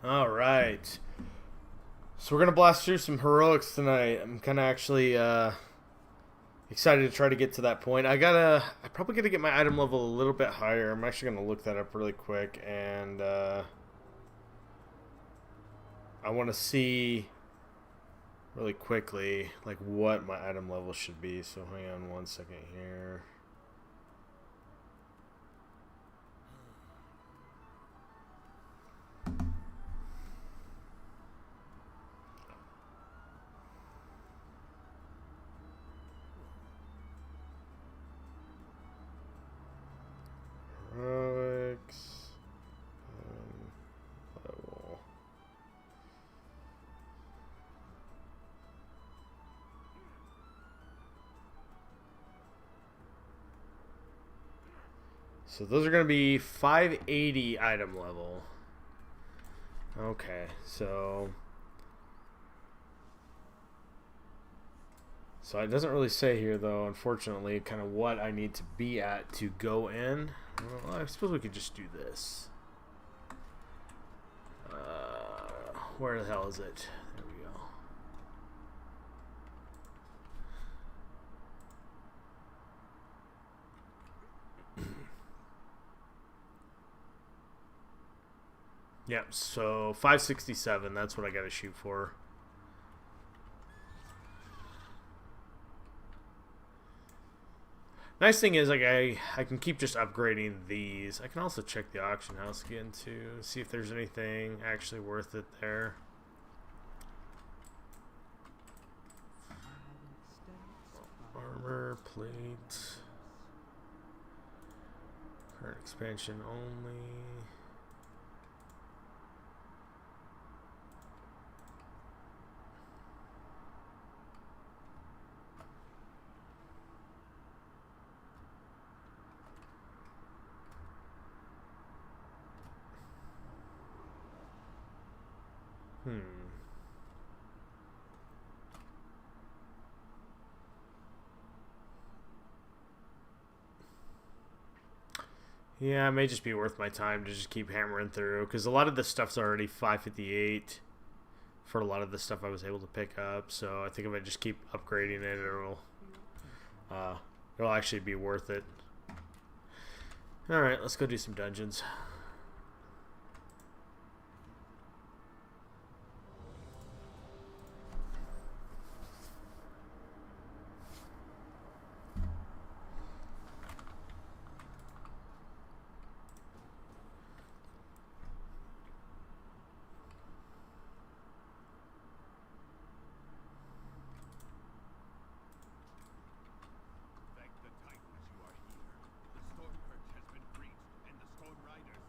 All right. So we're gonna blast through some heroics tonight. I'm kind of actually excited to try to get to that point. I probably gotta get my item level a little bit higher. I'm actually gonna look that up really quick, and I want to see really quickly like what my item level should be. So hang on one second here. Heroics level. So those are going to be 580 item level. Okay, so it doesn't really say here though, unfortunately, kind of what I need to be at to go in. Well, I suppose we could just do this. Where the hell is it? There we go. Yep, so 567, that's what I gotta shoot for. Nice thing is, like, I can keep just upgrading these. I can also check the auction house again to see if there's anything actually worth it there. Armor, plate, current expansion only. Yeah, it may just be worth my time to just keep hammering through, because a lot of this stuff's already 558 for a lot of the stuff I was able to pick up. So I think if I just keep upgrading it, it'll actually be worth it. All right, let's go do some dungeons. Thank the Titans you are here. The Storm Perch has been breached, and the Storm Riders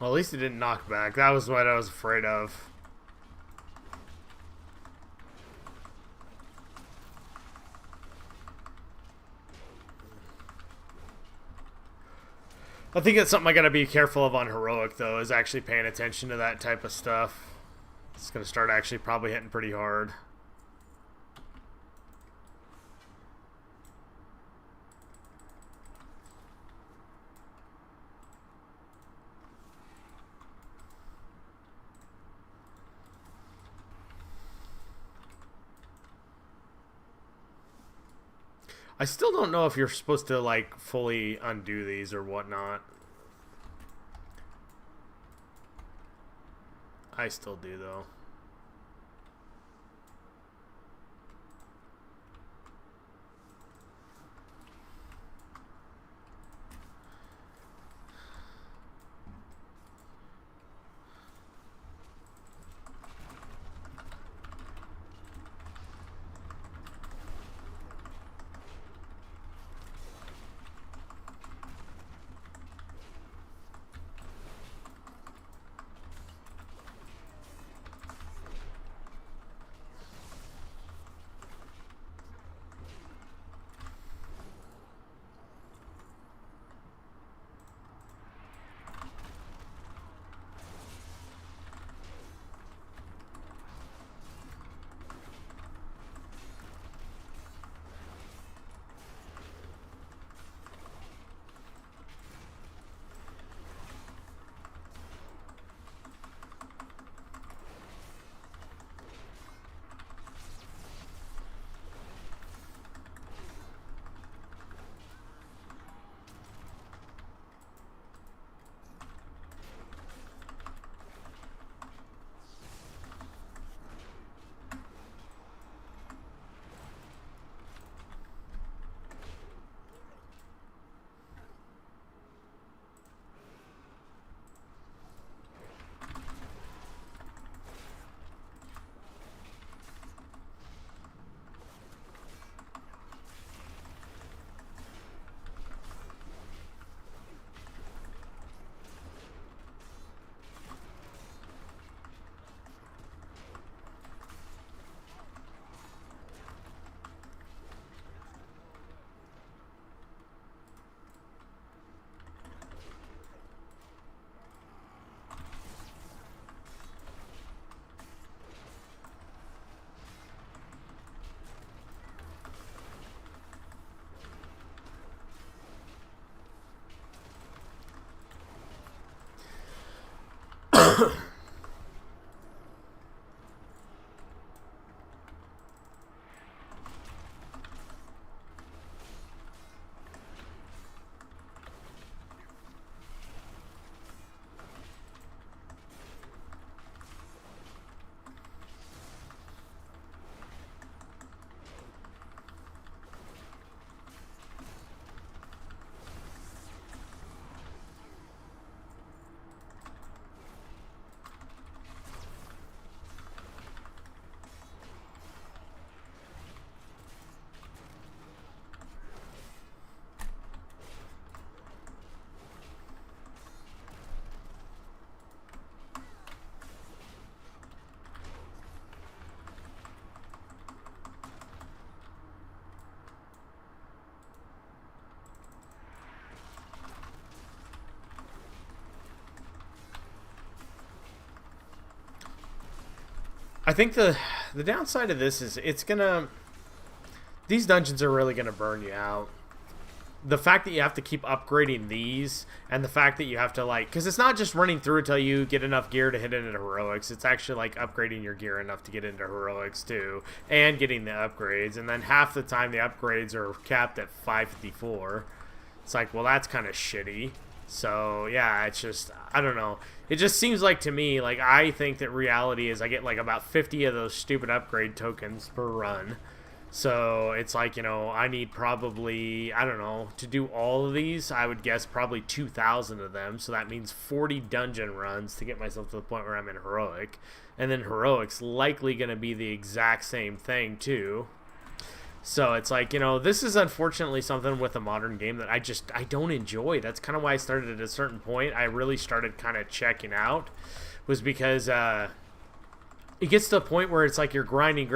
Well, at least it didn't knock back. That was what I was afraid of. I think that's something I gotta be careful of on Heroic, though, is actually paying attention to that type of stuff. It's gonna start actually probably hitting pretty hard. I still don't know if you're supposed to, like, fully undo these or whatnot. I still do, though. I think the downside of this is these dungeons are really gonna burn you out. The fact that you have to keep upgrading these, and the fact that you have to, like, because it's not just running through until you get enough gear to hit into heroics. It's actually like upgrading your gear enough to get into heroics too, and getting the upgrades. And then half the time the upgrades are capped at 554. It's like, well, that's kind of shitty. So yeah, it's just, I don't know. It just seems like, to me, like, I think that reality is I get like about 50 of those stupid upgrade tokens per run. So it's like, you know, I need probably, I don't know, to do all of these, I would guess probably 2,000 of them. So that means 40 dungeon runs to get myself to the point where I'm in heroic. And then heroic's likely going to be the exact same thing too. So it's like, you know, this is unfortunately something with a modern game that I don't enjoy. That's kind of why I started at a certain point. I really started kind of checking out, was because it gets to the point where it's like you're grinding,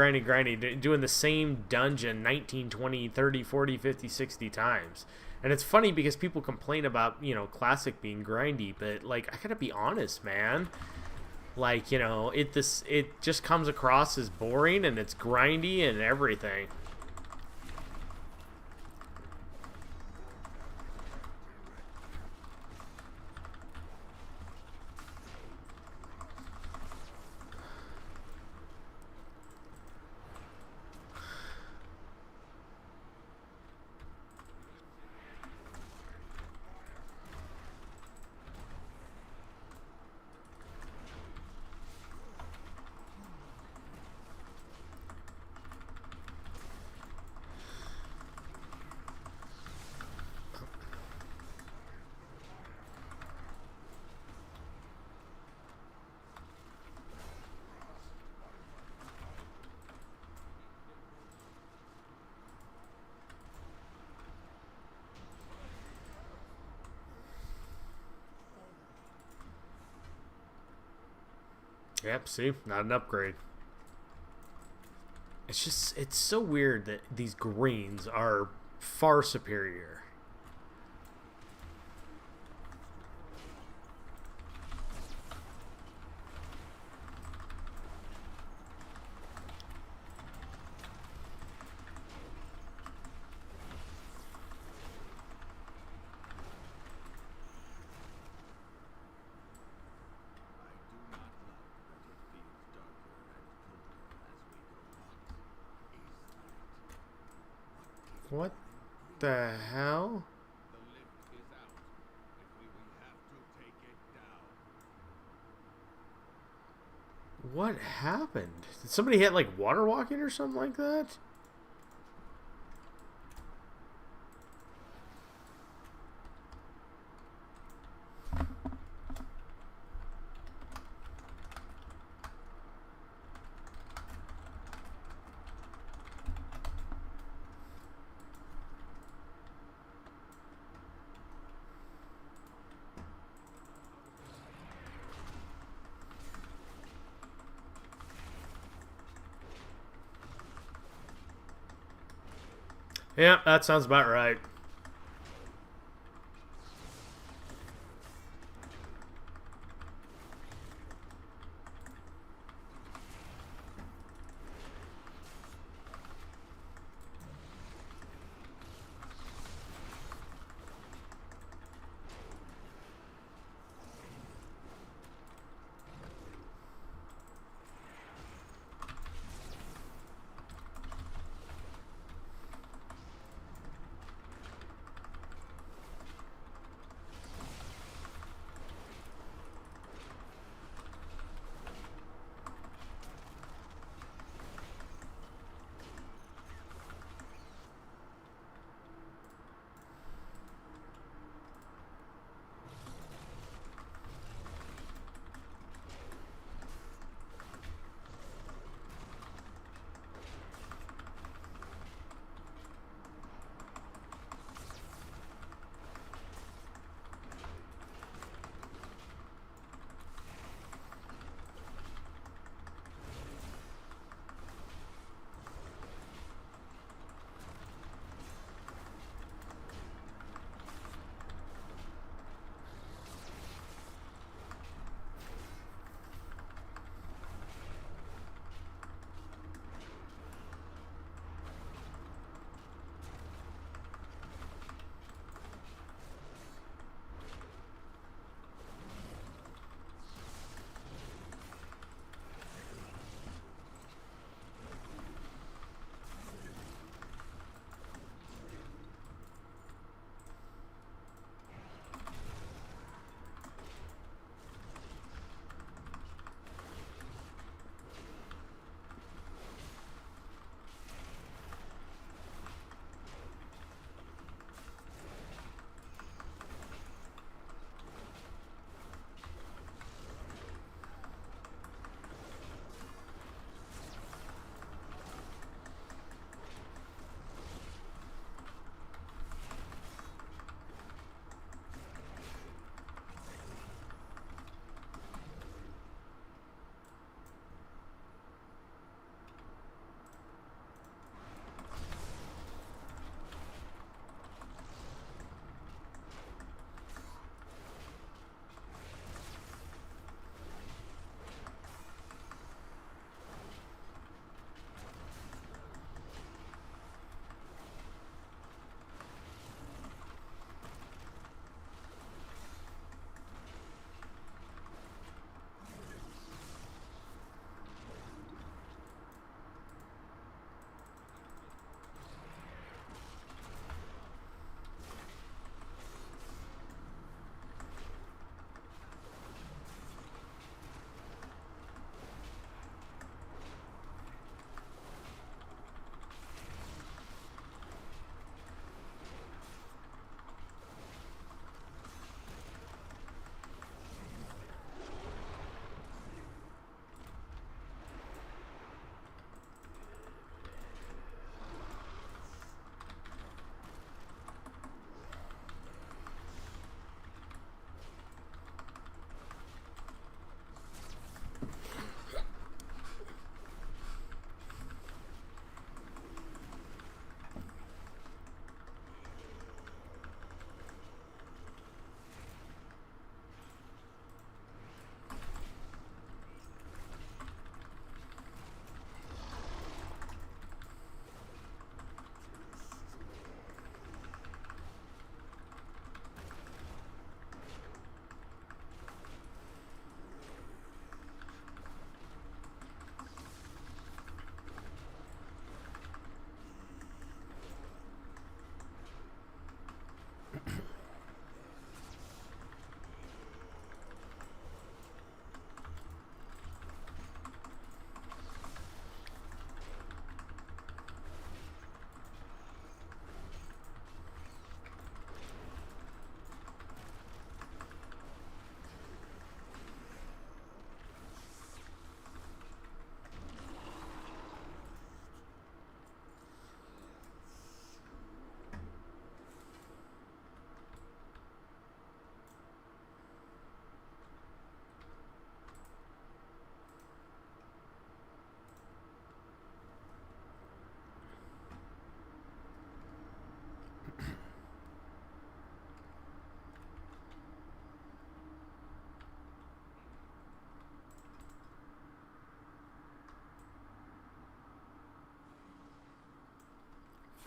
doing the same dungeon 19, 20, 30, 40, 50, 60 times. And it's funny because people complain about, you know, classic being grindy, but like I gotta be honest, man. Like, you know, it just comes across as boring and it's grindy and everything. Yep, see? Not an upgrade. It's just, it's so weird that these greens are far superior. What the hell? What happened? Did somebody hit like water walking or something like that? Yeah, that sounds about right.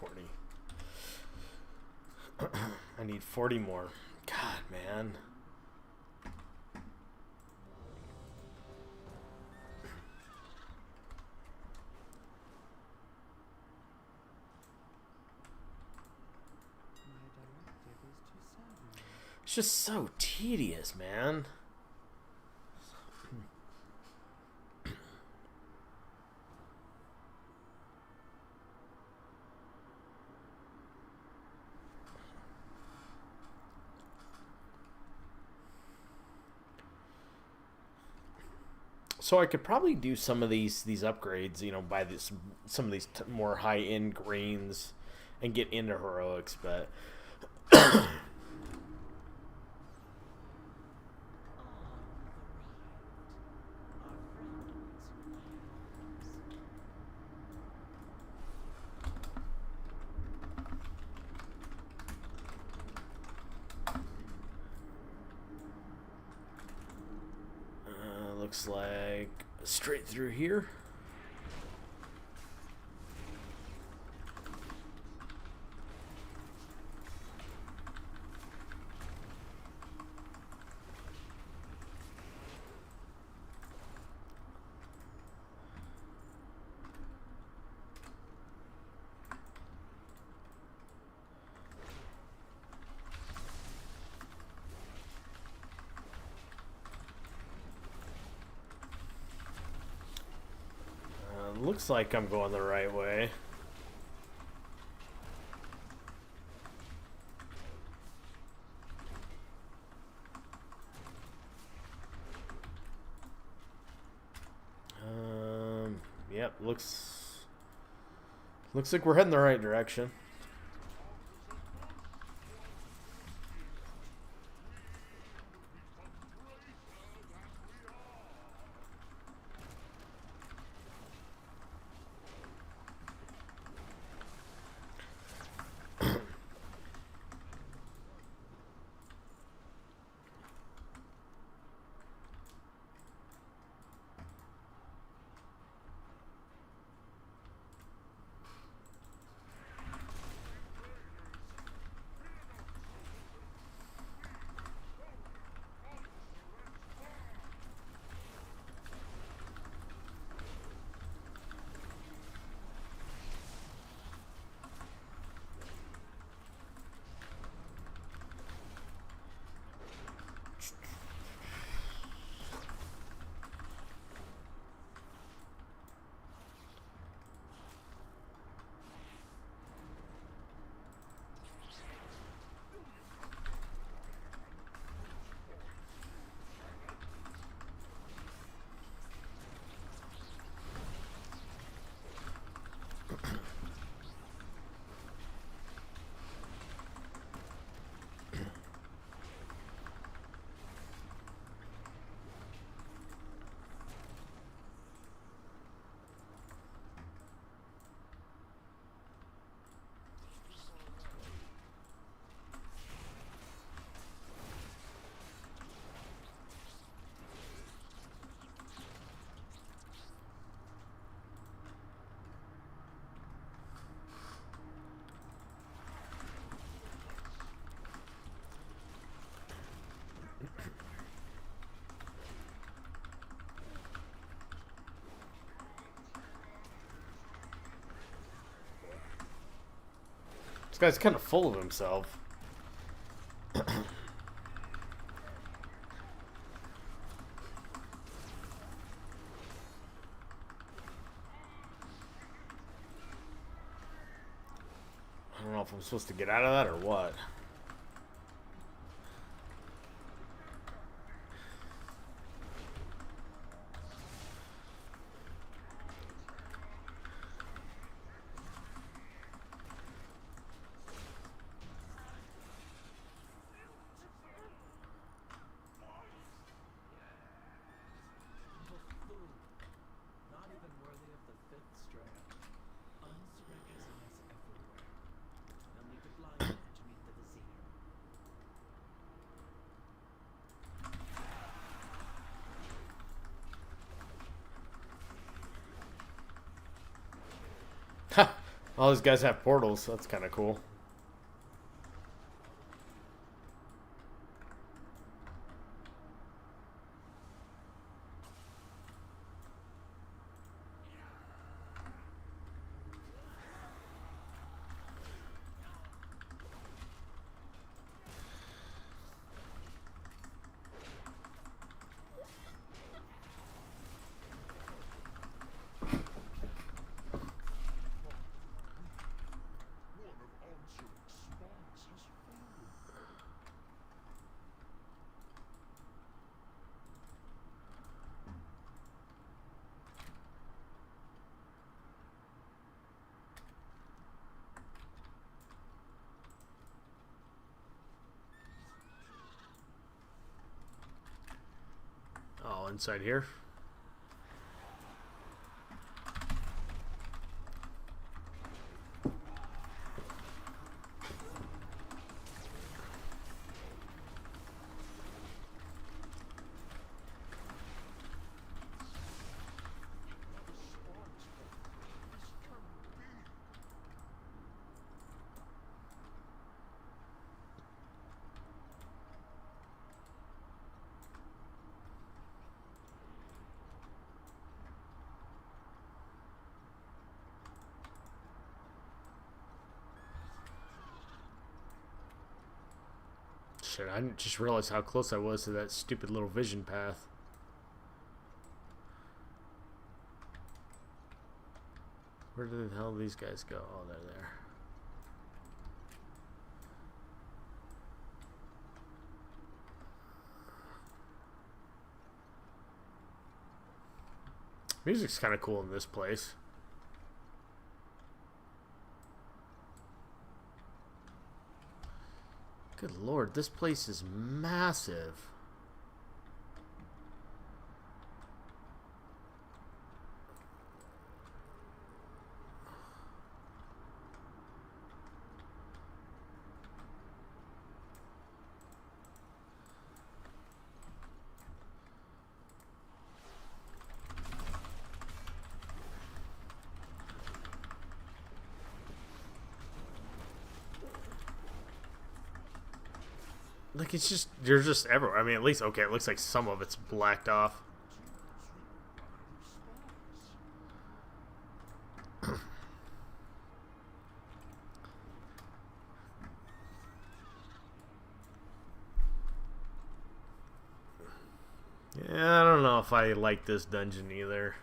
40. I need 40 more. God, man. It's just so tedious, man. So I could probably do some of these upgrades, you know, buy some of these more high end grains and get into heroics, but looks like straight through here. Looks like I'm going the right way. Yep, looks like we're heading the right direction. This guy's kind of full of himself. I don't know if I'm supposed to get out of that or what. All these guys have portals, so that's kind of cool. Oh, inside here. Shit, I just realized how close I was to that stupid little vision path. Where the hell these guys go? Oh, they're there. Music's kind of cool in this place. Good lord, this place is massive. Like, it's just, you're just everywhere. I mean, at least, okay, it looks like some of it's blacked off. Yeah, I don't know if I like this dungeon either.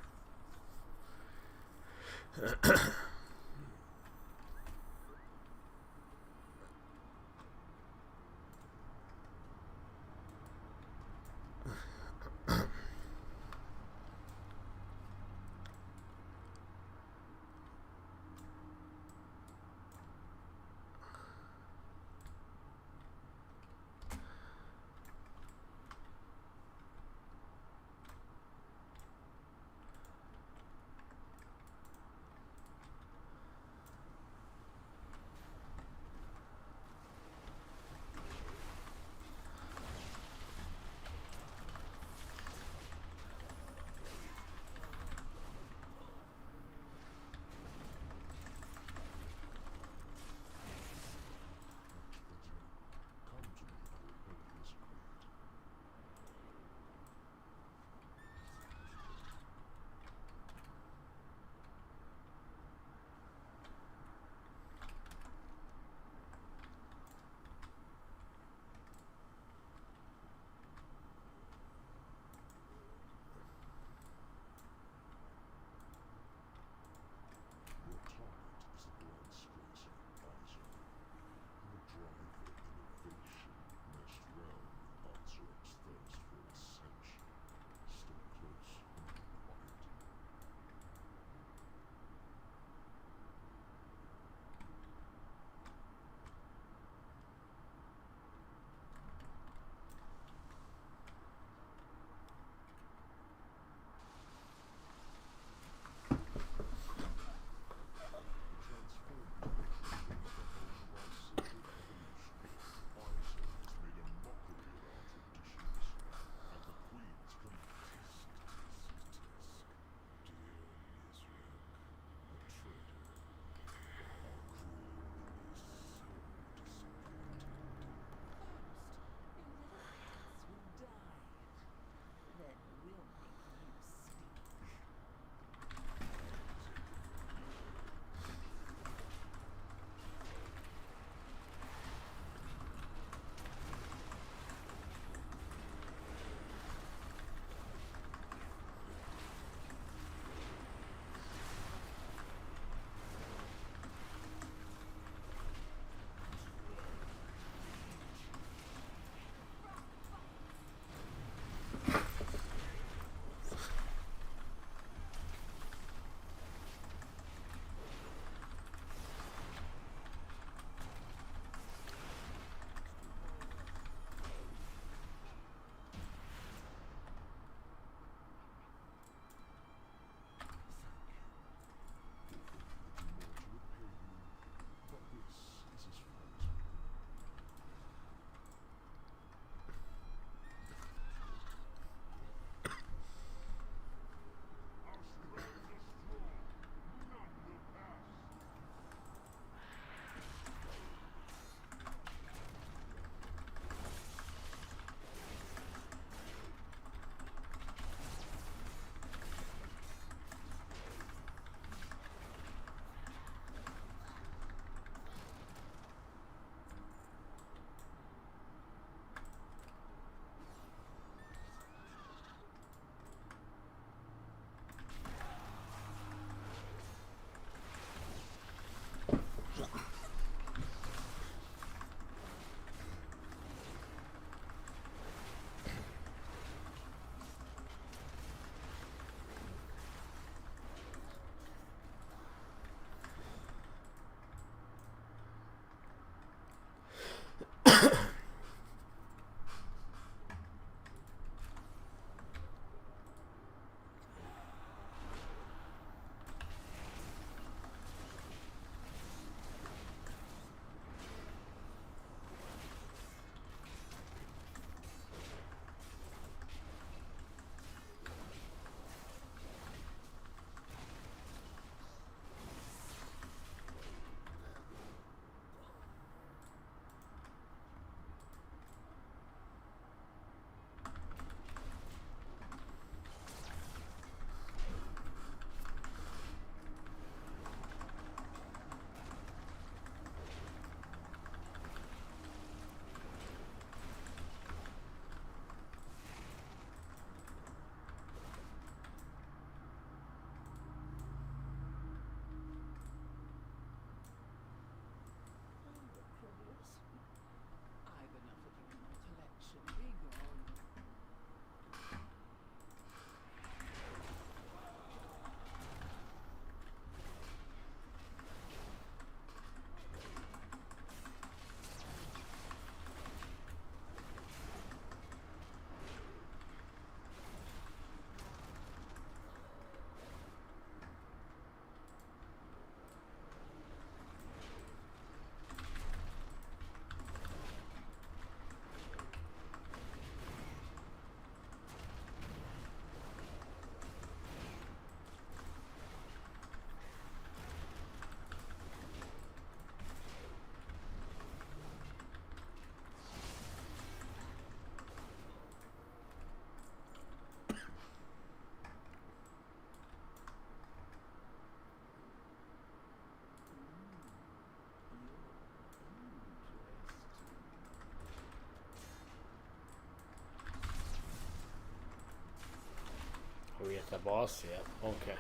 That boss, yeah. Okay.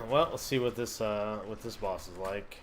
Well, let's see what this boss is like.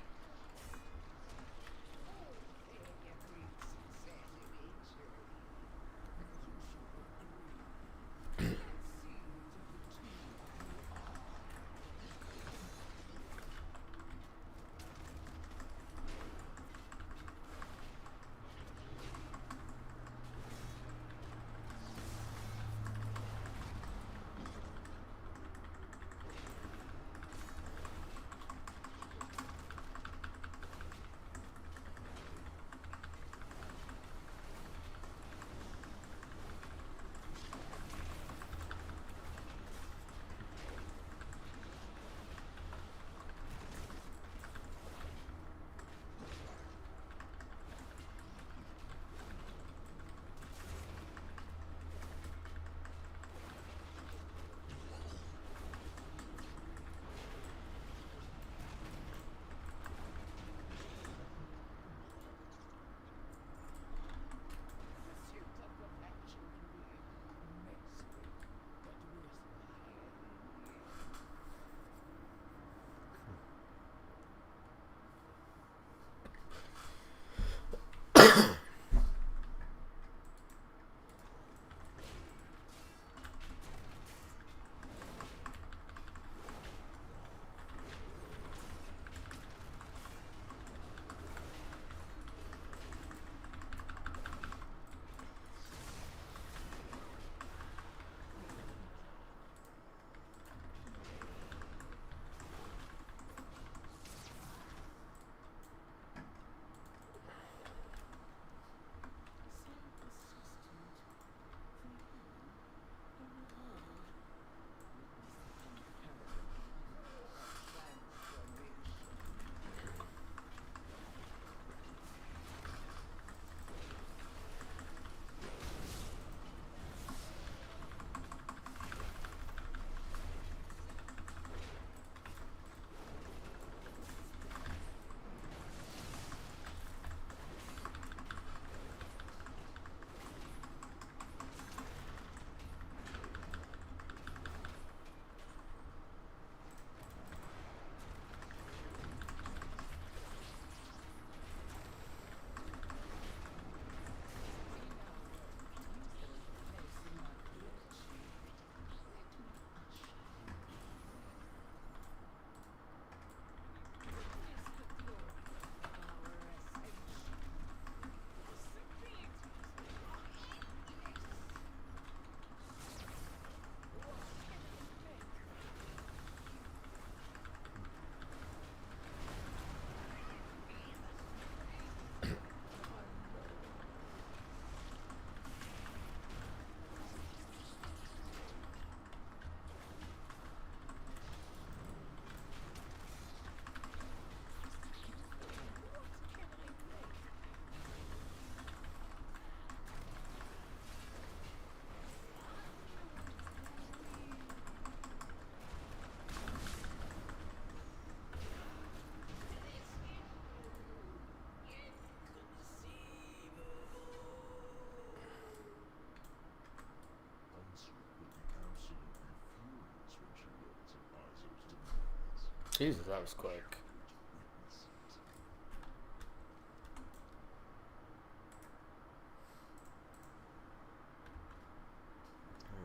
Jesus, that was quick.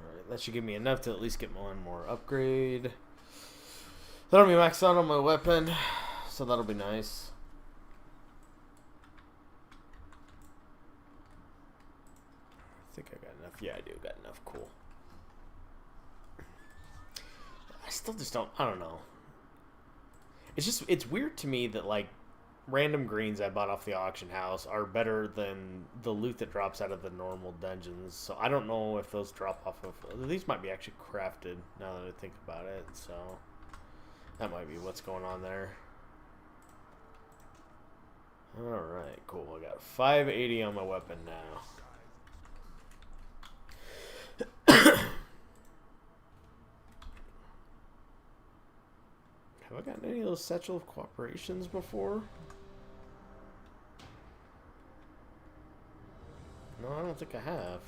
Alright, that should give me enough to at least get one more upgrade. That'll be maxed out on my weapon, so that'll be nice. I think I got enough. Yeah, I do got enough. Cool. I still just don't, I don't know. It's weird to me that, like, random greens I bought off the auction house are better than the loot that drops out of the normal dungeons. So I don't know if those drop off of, these might be actually crafted now that I think about it. So that might be what's going on there. Alright, cool. I got 580 on my weapon now. Have I gotten any of those Satchel of Cooperations before? No, I don't think I have.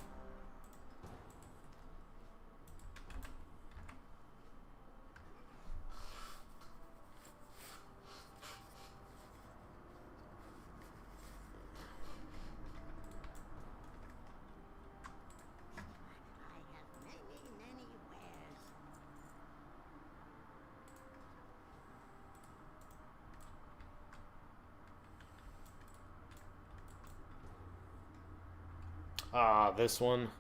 Ah, this one.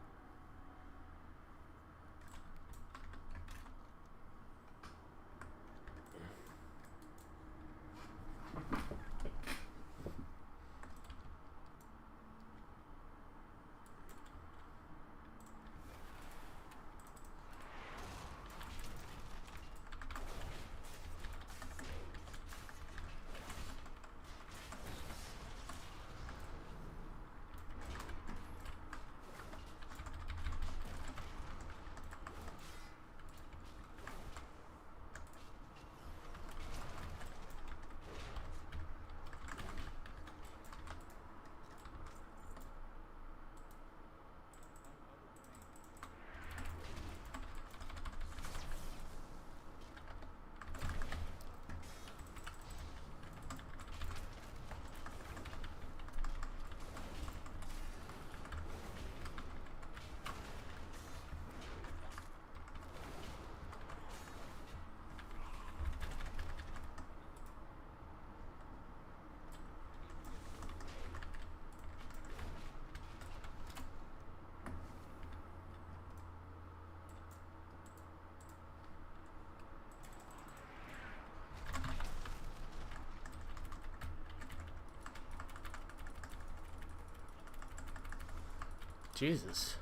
Jesus.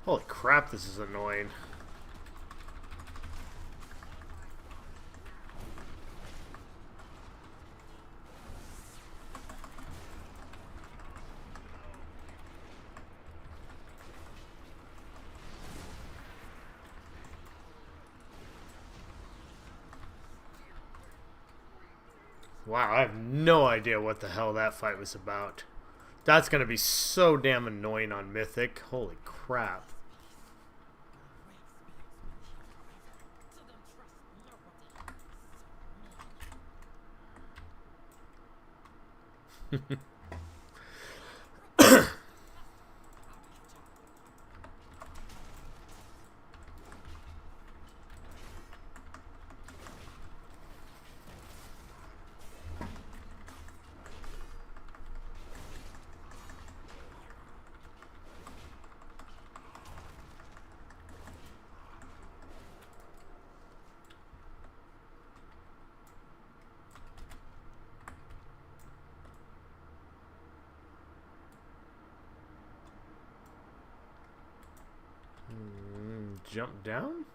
Holy crap, this is annoying. Wow, I have no idea what the hell that fight was about. That's gonna be so damn annoying on Mythic. Holy crap. Jump down?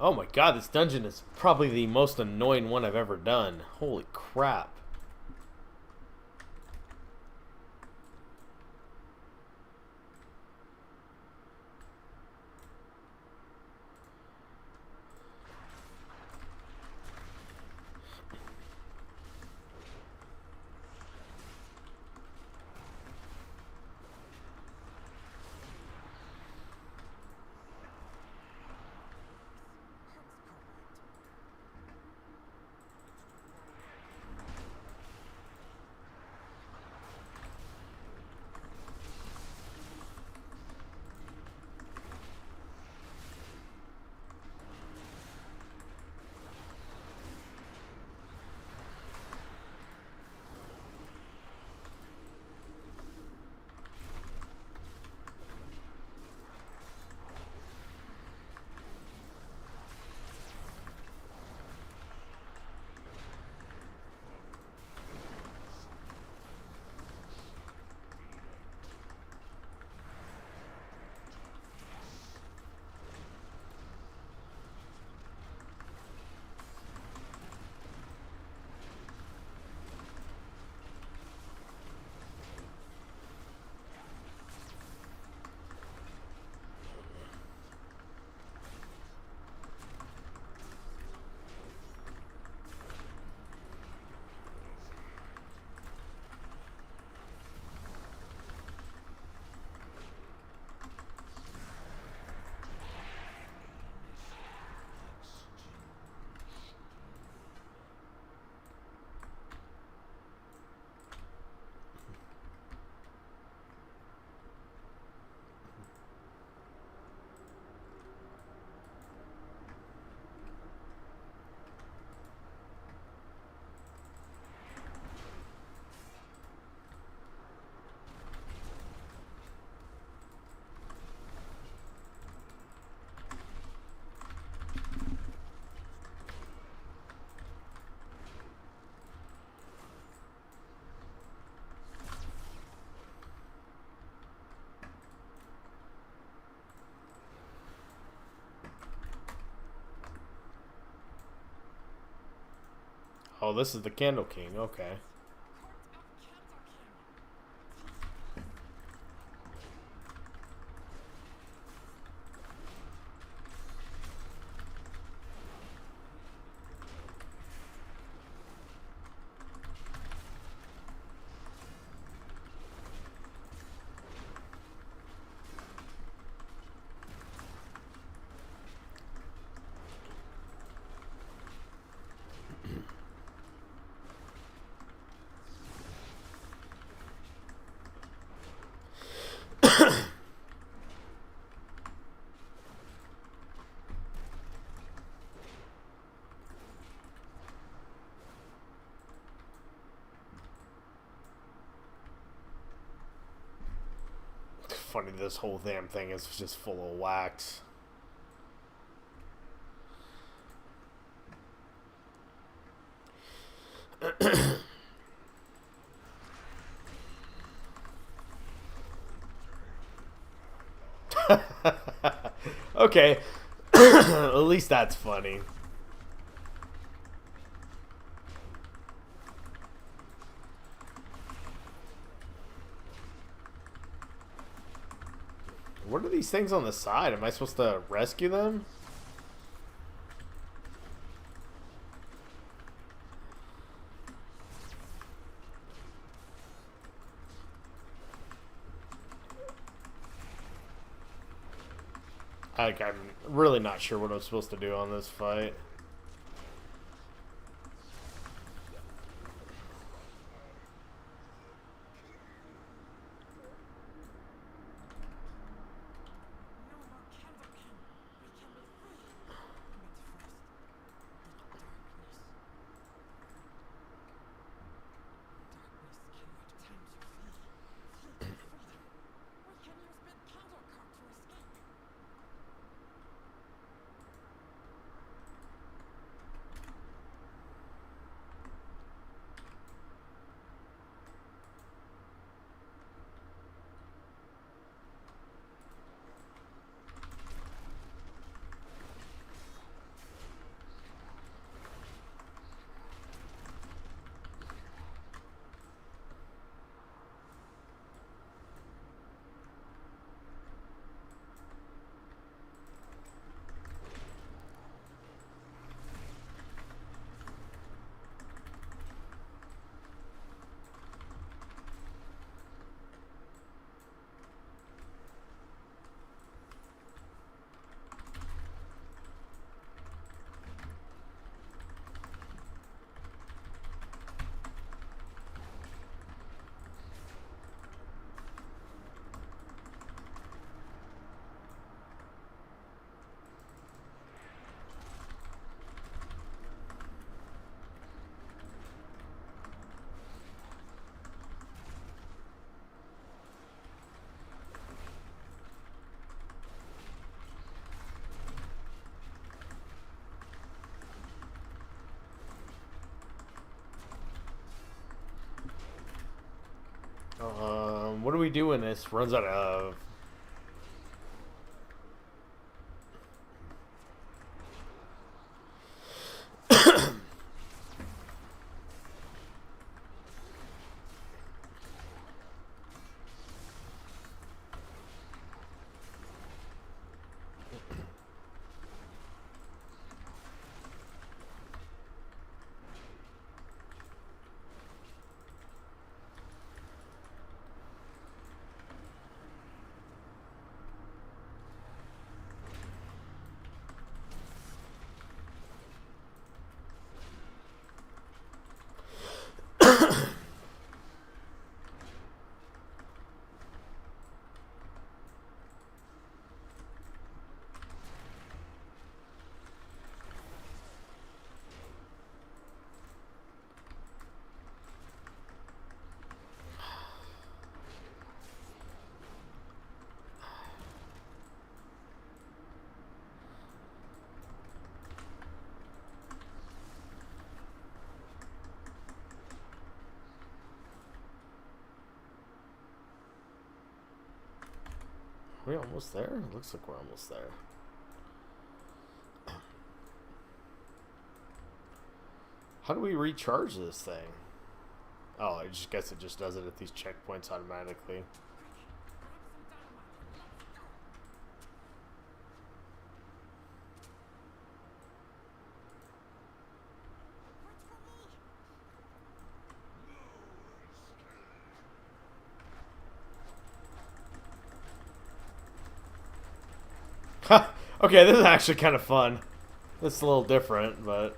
Oh my god, this dungeon is probably the most annoying one I've ever done. Holy crap. Oh, this is the Candle King. Okay. Funny, this whole damn thing is just full of wax. Okay. At least that's funny. What are these things on the side? Am I supposed to rescue them? Like, I'm really not sure what I'm supposed to do on this fight. What do we do when this runs out of? Are we almost there? It looks like we're almost there. How do we recharge this thing? Oh, I just guess it just does it at these checkpoints automatically. Okay, this is actually kind of fun. It's a little different, but...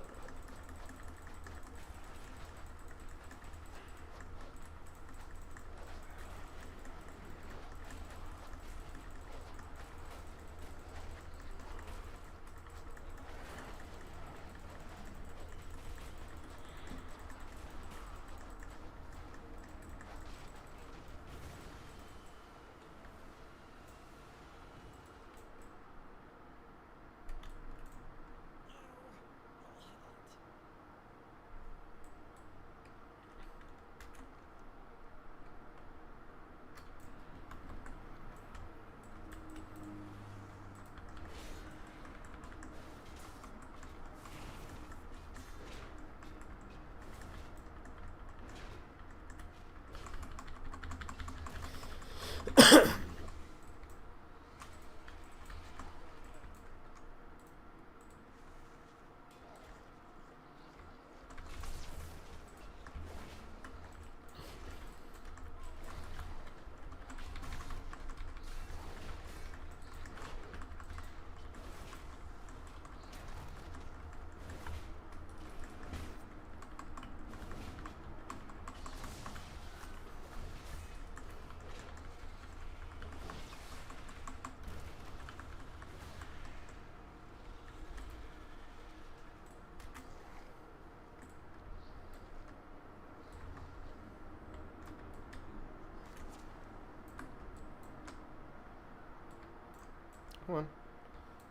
Come on.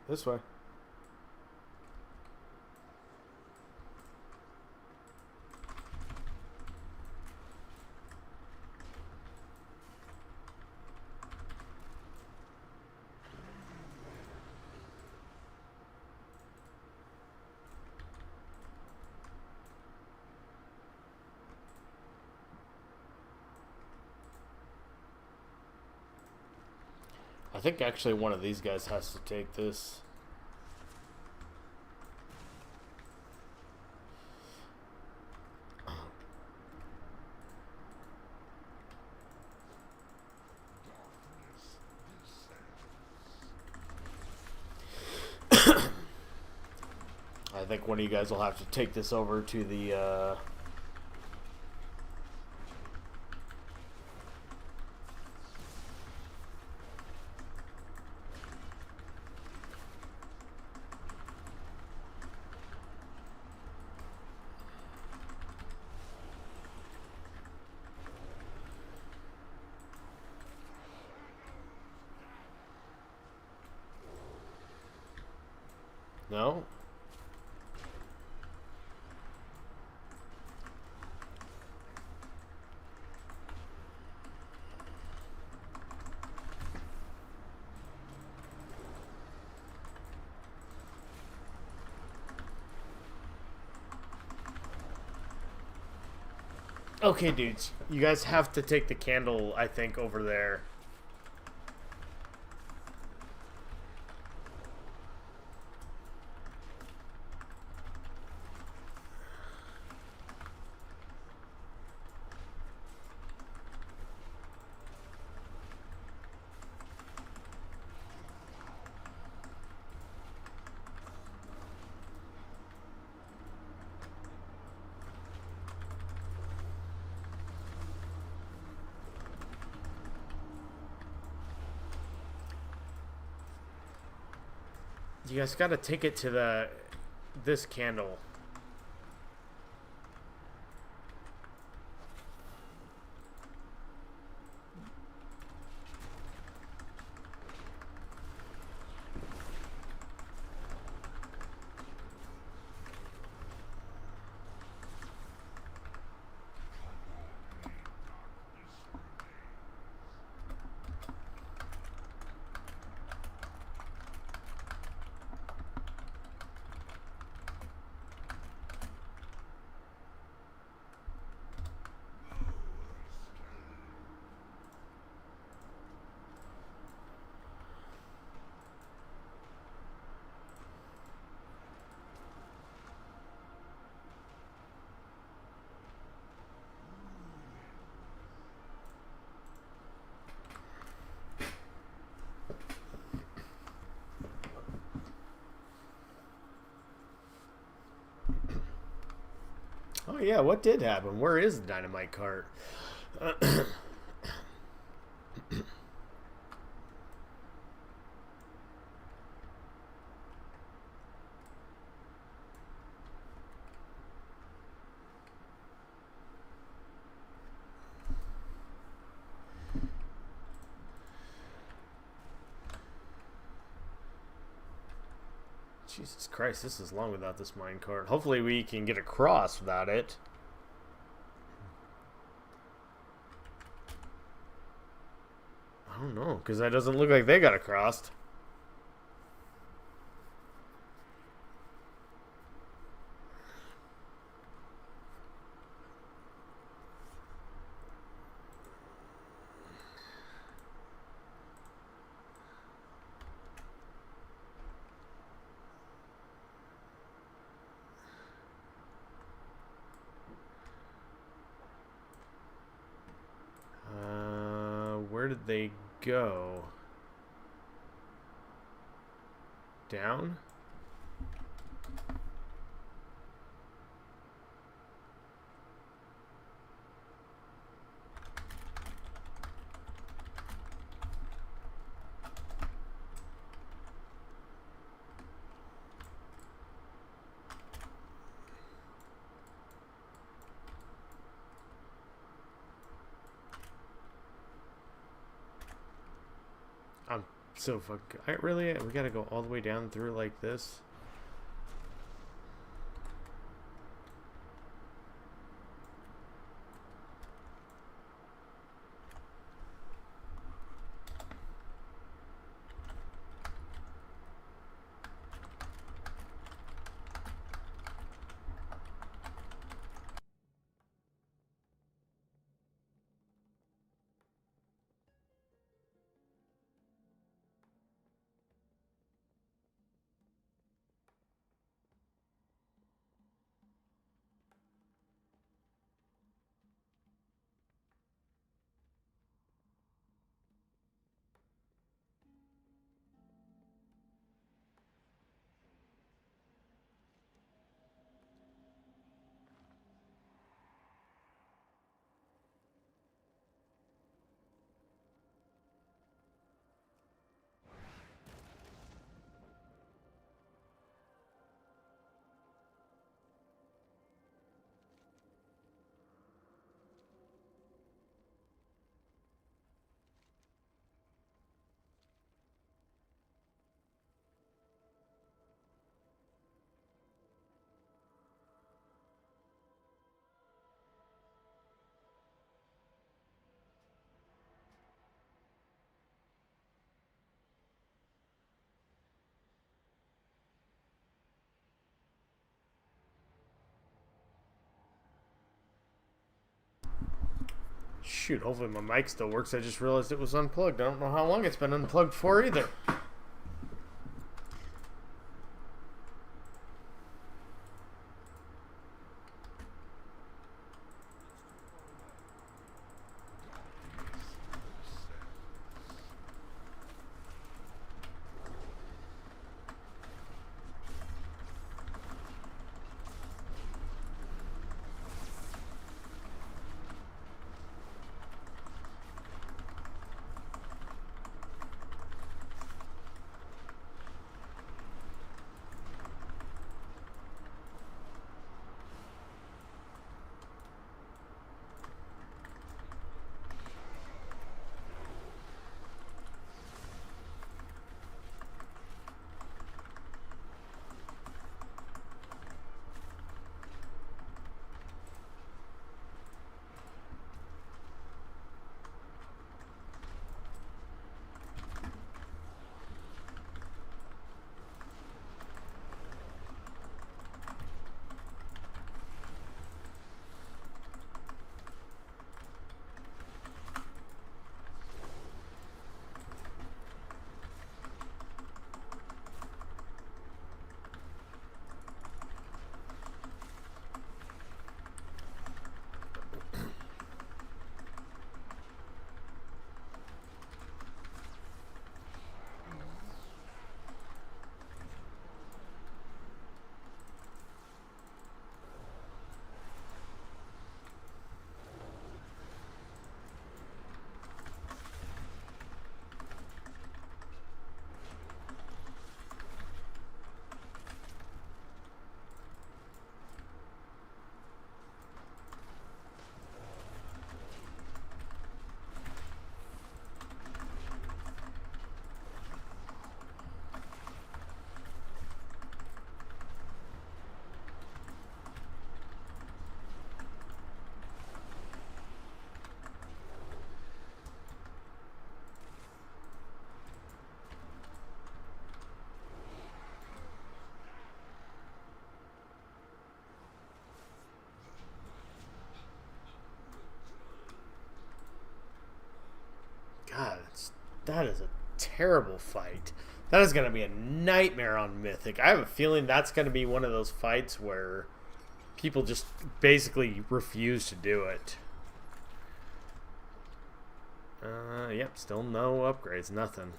This way. I think actually one of these guys has to take this. I think one of you guys will have to take this over to the No? Okay, dudes. You guys have to take the candle, I think, over there. You guys gotta take it to this candle. Oh yeah, what did happen? Where is the dynamite cart? Jesus Christ, this is long without this mine cart. Hopefully we can get across without it. I don't know, because that doesn't look like they got across. Where did they go? Down? I'm so fucking... really? We gotta go all the way down through like this? shoot, hopefully my mic still works. I just realized it was unplugged. I don't know how long it's been unplugged for either. God, that is a terrible fight. That is going to be a nightmare on Mythic. I have a feeling that's going to be one of those fights where people just basically refuse to do it. Yep, still no upgrades, nothing.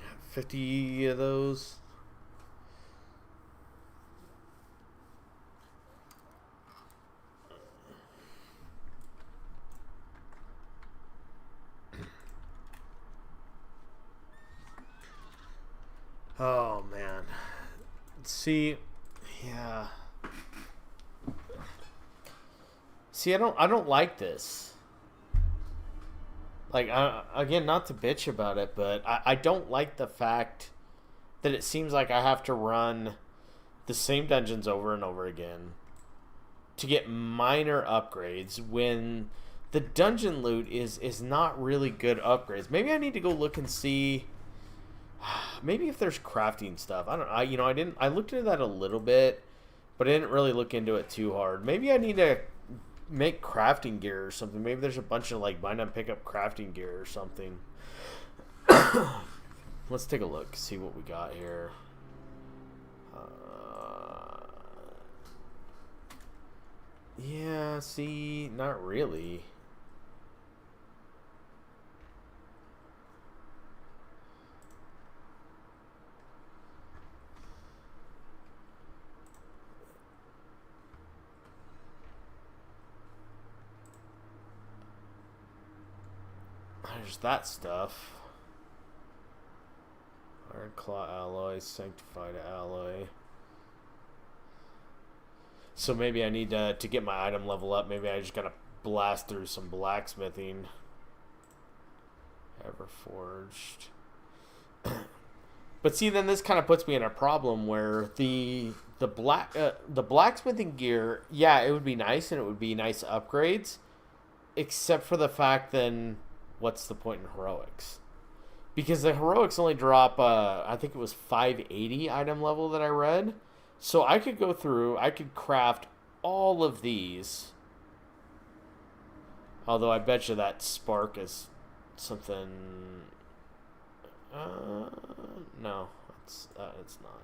Yeah, 50 of those. Oh man. See, yeah. See, I don't like this. Like, again, not to bitch about it, but I don't like the fact that it seems like I have to run the same dungeons over and over again to get minor upgrades when the dungeon loot is not really good upgrades. Maybe I need to go look and see. Maybe if there's crafting stuff. I don't. I looked into that a little bit, but I didn't really look into it too hard. Maybe I need to make crafting gear or something. Maybe there's a bunch of like bind and pick up crafting gear or something. Let's take a look. See what we got here. Yeah. See, not really. There's that stuff. Iron Claw Alloy, Sanctified Alloy. So maybe I need to get my item level up. Maybe I just gotta blast through some blacksmithing. Everforged. But see, then this kind of puts me in a problem where the blacksmithing gear, yeah, it would be nice and it would be nice upgrades, except for the fact then what's the point in heroics? Because the heroics only drop I think it was 580 item level that I read. So I could go through, I could craft all of these. Although I bet you that spark is something. No, it's not.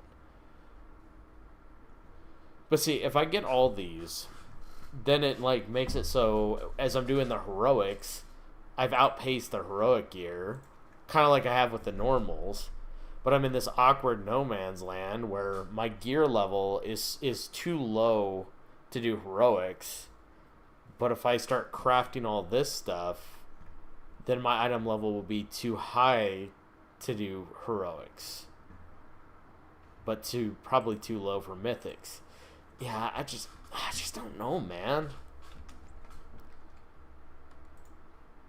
But see, if I get all these, then it like makes it so as I'm doing the heroics, I've outpaced the heroic gear, kind of like I have with the normals. But I'm in this awkward no man's land where my gear level is too low to do heroics. But if I start crafting all this stuff, then my item level will be too high to do heroics. But probably too low for mythics. Yeah, I just don't know, man.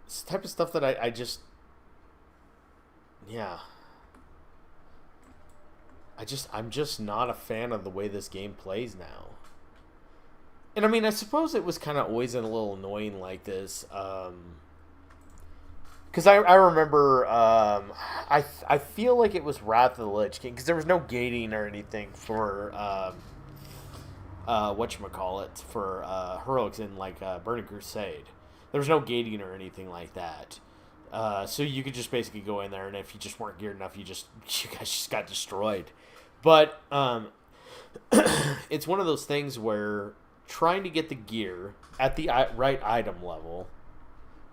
It's the type of stuff that I just... Yeah. I'm just not a fan of the way this game plays now. And I mean, I suppose it was kind of always a little annoying like this. Because I remember, I feel like it was Wrath of the Lich King, because there was no gating or anything for, whatchamacallit, for heroics in, like, Burning Crusade. There was no gating or anything like that. So you could just basically go in there, and if you just weren't geared enough, you guys just got destroyed. But it's one of those things where trying to get the gear at the right item level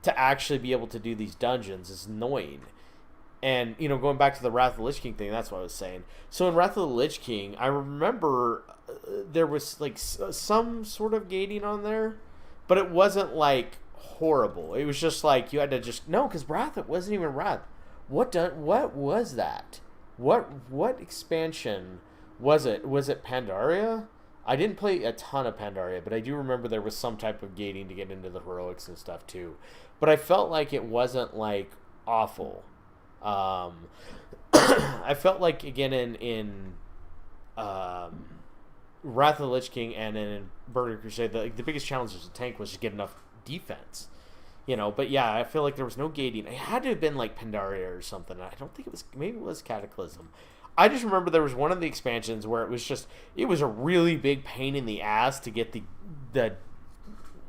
to actually be able to do these dungeons is annoying. And, you know, going back to the Wrath of the Lich King thing, that's what I was saying. So in Wrath of the Lich King, I remember there was, like, some sort of gating on there, but it wasn't, like, horrible. It was just, like, you had to just... No, because Wrath, it wasn't even Wrath. What was that? What expansion was it? Was it Pandaria? I didn't play a ton of Pandaria, but I do remember there was some type of gating to get into the heroics and stuff too. But I felt like it wasn't like awful. I felt like again in Wrath of the Lich King and in Burning Crusade, the biggest challenge as a tank was to get enough defense. You know, but yeah, I feel like there was no gating. It had to have been like Pandaria or something. I don't think it was. Maybe it was Cataclysm. I just remember there was one of the expansions where it was a really big pain in the ass to get the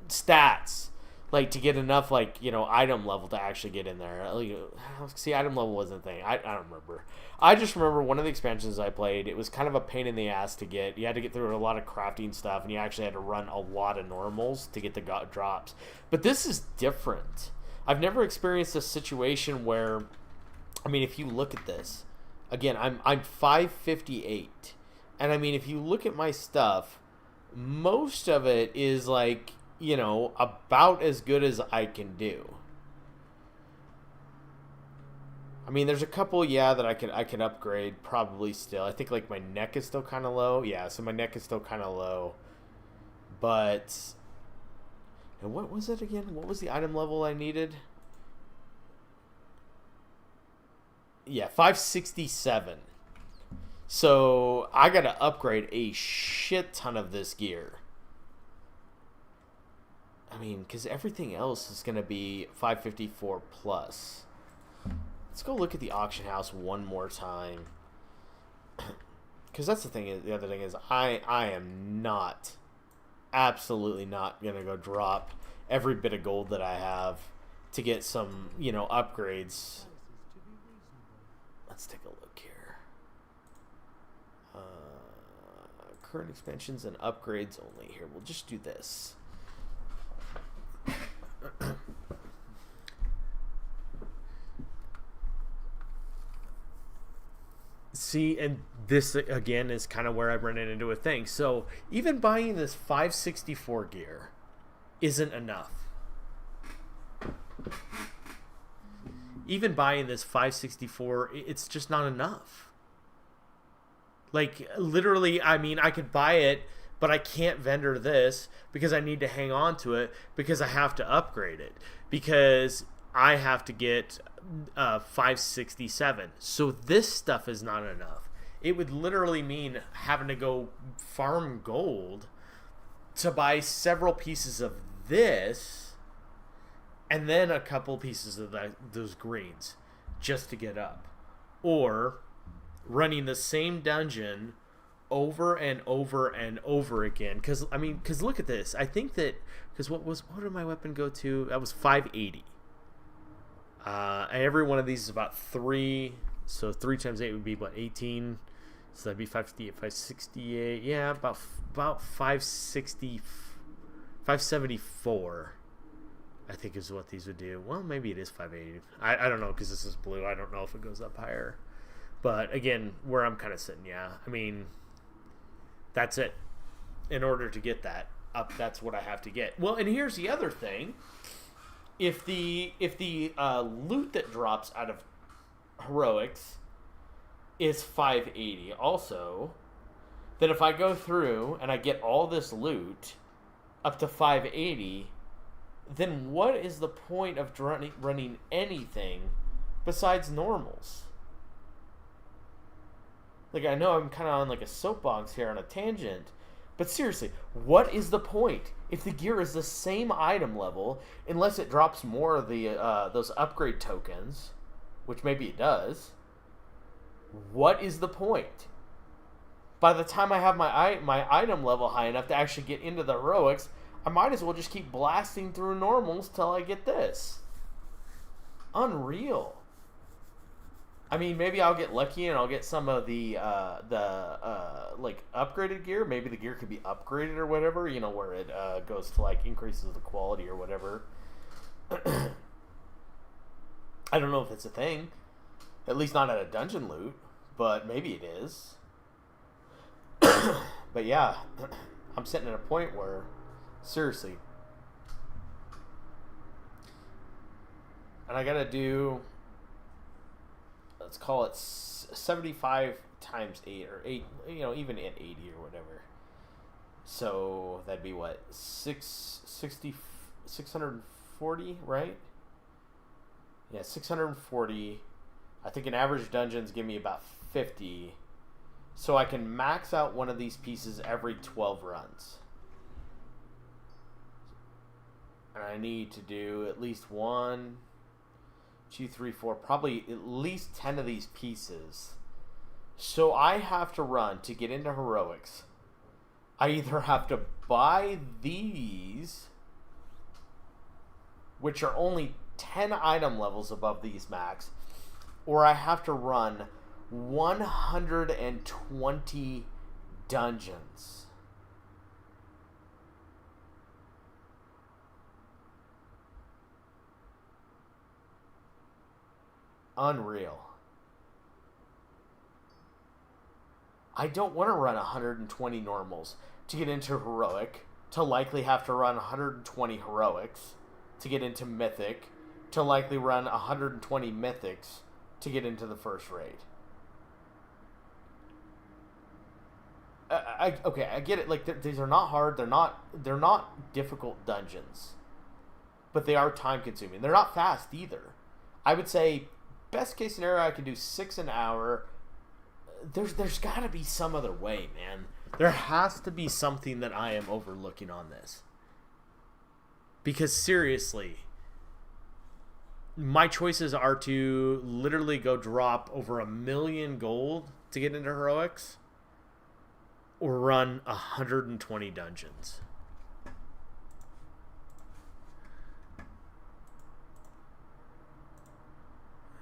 stats, like to get enough, like, you know, item level to actually get in there. See, item level wasn't a thing. I don't remember. I just remember one of the expansions I played, it was kind of a pain in the ass to get. You had to get through a lot of crafting stuff, and you actually had to run a lot of normals to get the drops. But this is different. I've never experienced a situation where, I mean, if you look at this, again, I'm 558, and I mean, if you look at my stuff, most of it is like, you know, about as good as I can do. I mean, there's a couple, yeah, that I can upgrade probably still. I think like my neck is still kind of low. Yeah, so my neck is still kind of low. But, and what was it again? What was the item level I needed? Yeah, 567. So I got to upgrade a shit ton of this gear. I mean, because everything else is going to be 554 plus. Let's go look at the auction house one more time. Because that's the thing. The other thing is I am not, absolutely not going to go drop every bit of gold that I have to get some, you know, upgrades. Let's take a look here. Current expansions and upgrades only. Here, we'll just do this. See, and this again is kind of where I run into a thing. So even buying this 564 gear isn't enough. Even buying this 564, it's just not enough. Like, literally, I mean, I could buy it, but I can't vendor this because I need to hang on to it because I have to upgrade it because I have to get 567. So this stuff is not enough. It would literally mean having to go farm gold to buy several pieces of this and then a couple pieces of those greens just to get up. Or running the same dungeon over and over and over again. Because look at this. I think that, because what did my weapon go to? That was 580. And every one of these is about 3. So 3 times 8 would be, what, 18? So that'd be 558, 568. Yeah, about 560, 574. I think is what these would do. Well, maybe it is 580. I don't know because this is blue. I don't know if it goes up higher. But again, where I'm kind of sitting, yeah. I mean, that's it. In order to get that up, that's what I have to get. Well, and here's the other thing. If the loot that drops out of heroics is 580 also, then if I go through and I get all this loot up to 580, then what is the point of running anything besides normals? Like, I know I'm kind of on like a soapbox here on a tangent, but seriously, what is the point if the gear is the same item level, unless it drops more of the those upgrade tokens, which maybe it does? What is the point? By the time I have my item level high enough to actually get into the heroics, I might as well just keep blasting through normals till I get this. Unreal. I mean, maybe I'll get lucky and I'll get some of the like upgraded gear. Maybe the gear could be upgraded or whatever, you know, where it goes to like increases the quality or whatever. I don't know if it's a thing. At least not at a dungeon loot, but maybe it is. But yeah, I'm sitting at a point where, seriously, and I gotta do, let's call it 75 times 8 or 8, you know, even at 80 or whatever. So that'd be what, 640, right? Yeah, 640. I think an average dungeons give me about 50. So I can max out one of these pieces every 12 runs. And I need to do at least 1, 2, 3, 4, probably at least 10 of these pieces. So I have to run to get into heroics. I either have to buy these, which are only 10 item levels above these max, or I have to run 120 dungeons. Unreal. I don't want to run 120 normals to get into heroic, to likely have to run 120 heroics to get into mythic, to likely run 120 mythics to get into the first raid. Okay, I get it. Like, these are not hard. They're not difficult dungeons, but they are time consuming. They're not fast either. I would say best case scenario, I can do 6 an hour. There's got to be some other way, man. There has to be something that I am overlooking on this. Because seriously, my choices are to literally go drop over 1 million gold to get into heroics, or run 120 dungeons.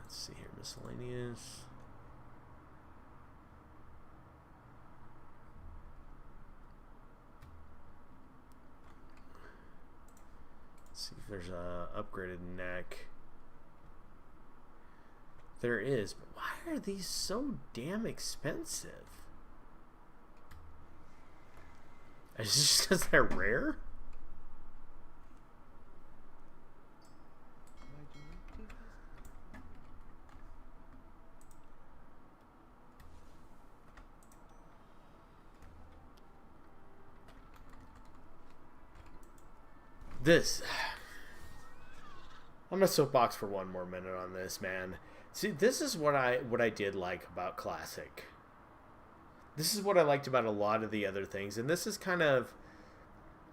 Let's see here, miscellaneous. Let's see if there's a upgraded neck. There is, but why are these so damn expensive? Is it just because they're rare? This... I'm gonna soapbox for one more minute on this, man. See, this is what I did like about Classic. This is what I liked about a lot of the other things, and this is kind of...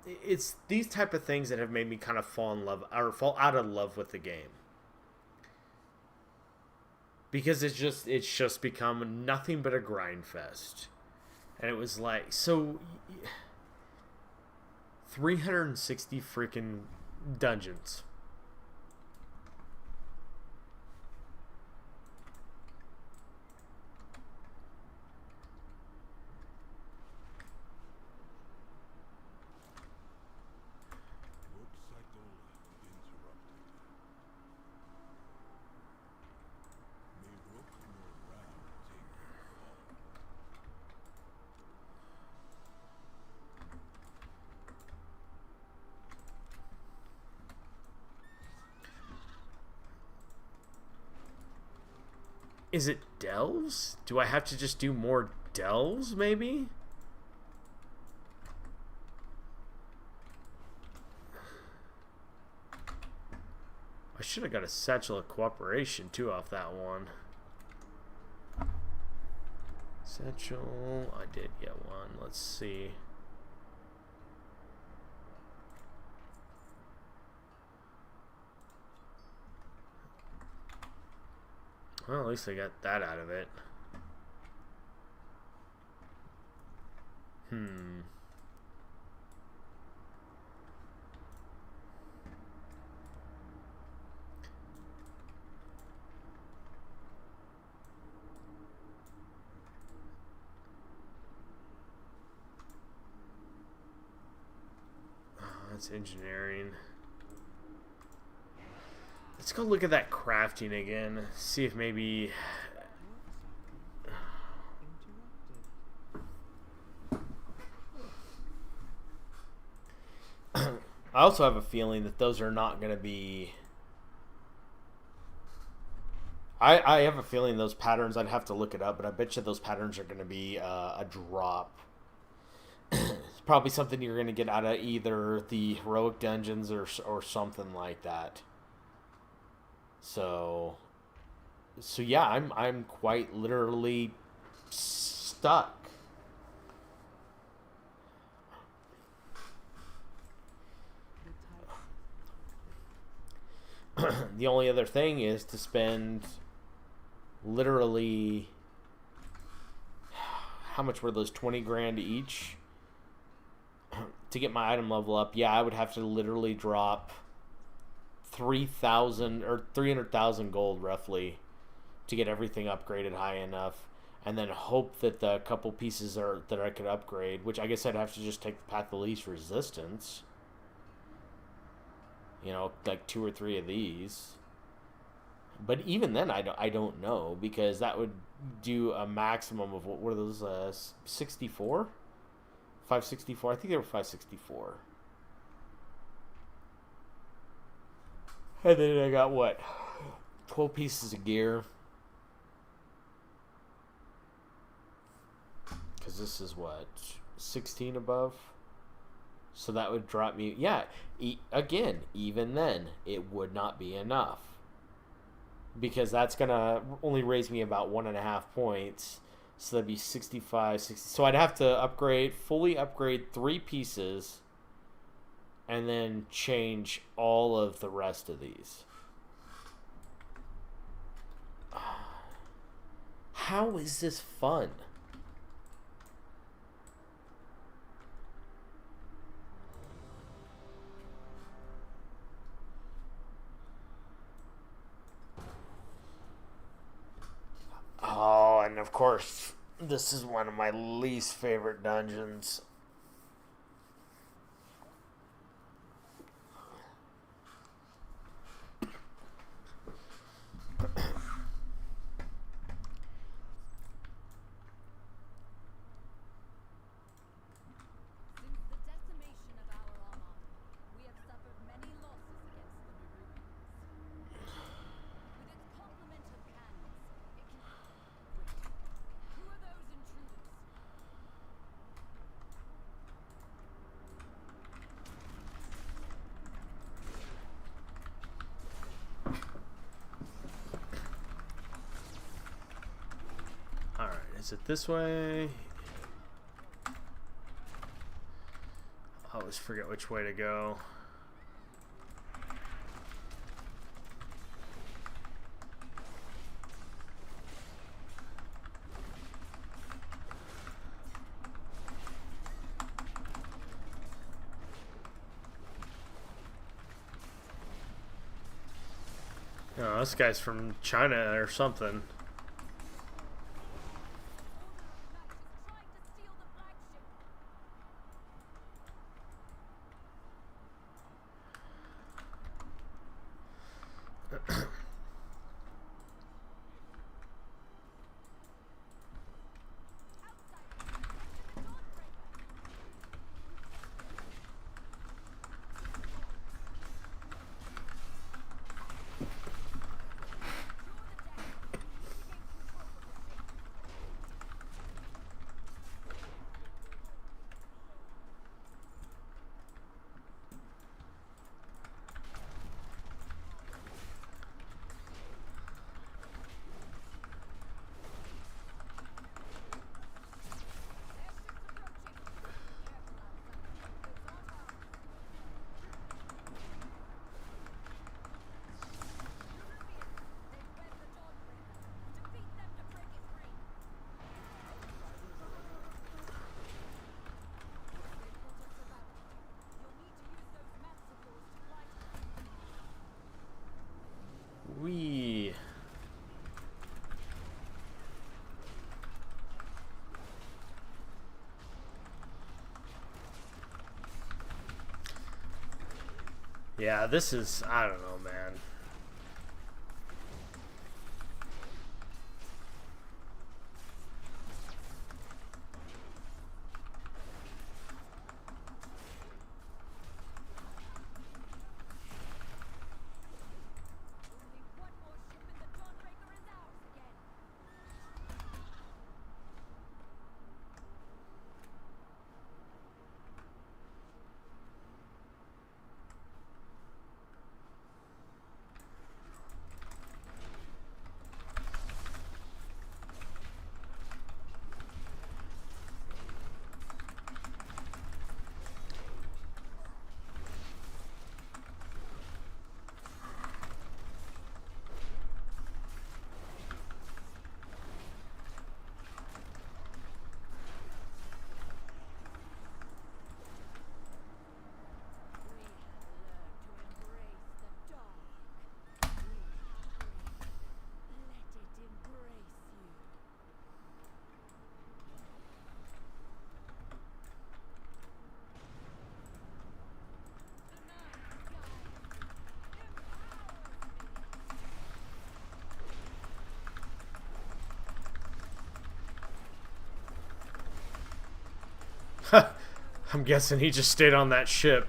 It's these type of things that have made me kind of fall in love, or fall out of love with the game. Because it's just become nothing but a grind fest. And it was like, so 360 freaking dungeons. Is it delves? Do I have to just do more delves, maybe? I should have got a Satchel of Cooperation, too, off that one. Satchel... I did get one. Let's see. Well, at least I got that out of it. Oh, that's engineering. Let's go look at that crafting again. See if maybe... I also have a feeling that those are not going to be... I have a feeling those patterns, I'd have to look it up, but I bet you those patterns are going to be a drop. It's probably something you're going to get out of either the heroic dungeons or something like that. So yeah, I'm quite literally stuck. The only other thing is to spend literally, how much were those, 20 grand each to get my item level up? Yeah, I would have to literally drop 3,000 or 300,000 gold roughly to get everything upgraded high enough, and then hope that the couple pieces that I could upgrade, which I guess I'd have to just take the path of least resistance, you know, like 2 or 3 of these. But even then I don't know, because that would do a maximum of what were those 64, 564. I think they were 564. And then I got, what, 12 pieces of gear. Because this is, what, 16 above? So that would drop me... Yeah, again, even then, it would not be enough. Because that's going to only raise me about 1.5 points. So that'd be 65, 60... So I'd have to fully upgrade 3 pieces... and then change all of the rest of these. How is this fun? Oh, and of course, this is one of my least favorite dungeons. Is it this way? I always forget which way to go. Oh, this guy's from China or something. Wee. Yeah, this is, I don't know, man. I'm guessing he just stayed on that ship.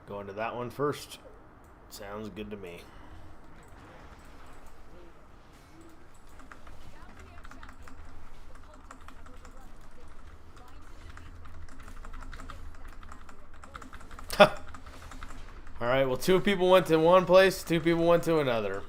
Going to that one first. Sounds good to me. Alright, well, 2 people went to one place, 2 people went to another.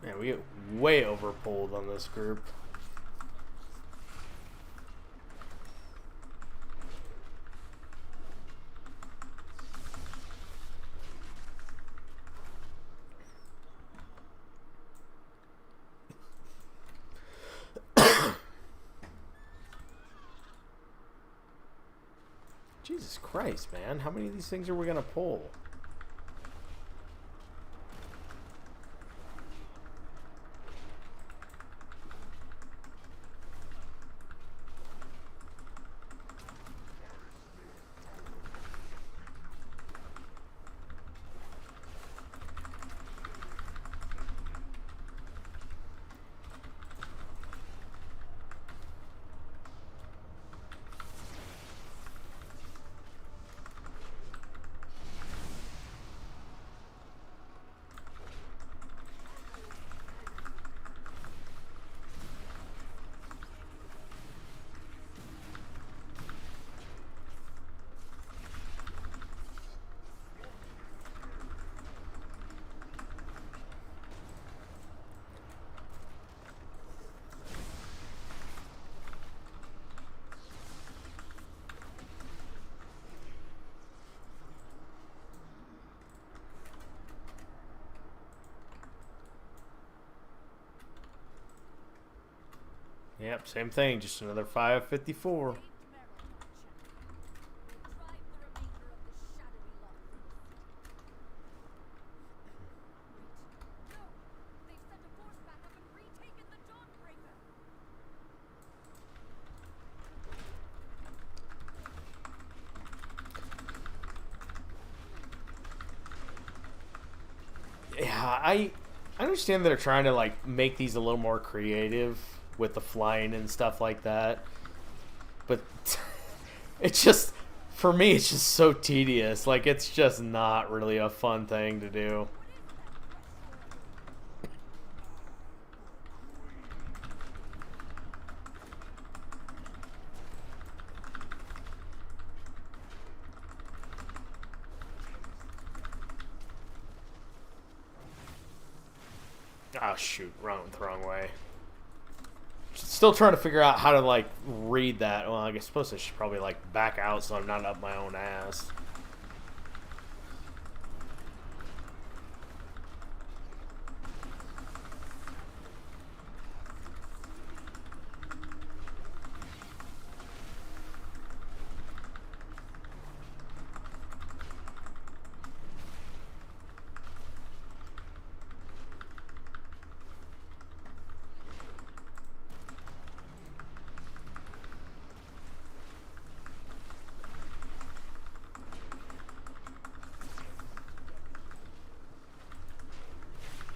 Man, we get way overpulled on this group. Jesus Christ, man. How many of these things are we going to pull? Yep, same thing, just another 554. Yeah, I understand they're trying to like make these a little more creative with the flying and stuff like that, but it's just for me it's just so tedious. Like it's just not really a fun thing to do. Oh shoot, wrong way. Still trying to figure out how to like read that. Well, I suppose I should probably like back out so I'm not up my own ass.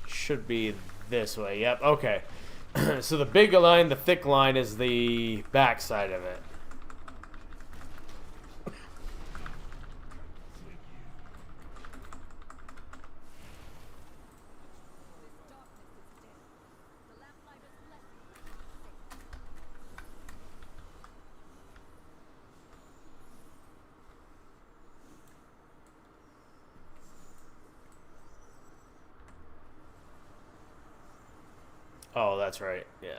Should be this way. Yep. Okay. So the big line, the thick line, is the back side of it. Oh, that's right. Yeah.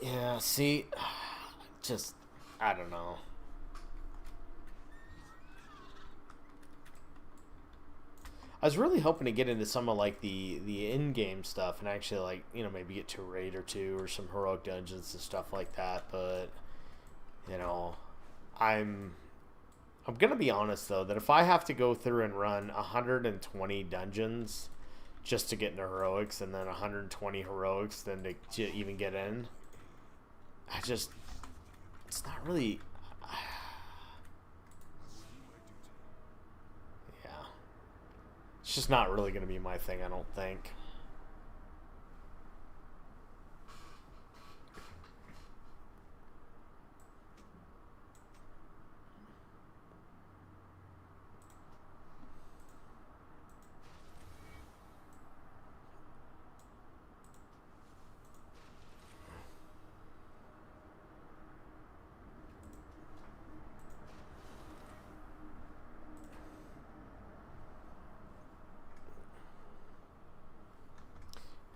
Yeah, see, just, I don't know. I was really hoping to get into some of like the in-game stuff and actually like maybe get to a raid or two or some heroic dungeons and stuff like that. But you know, I'm I'm gonna be honest though that if I have to go through and run 120 dungeons just to get into heroics and then 120 heroics then to even get in, it's not really. Yeah, it's just not really going to be my thing, I don't think.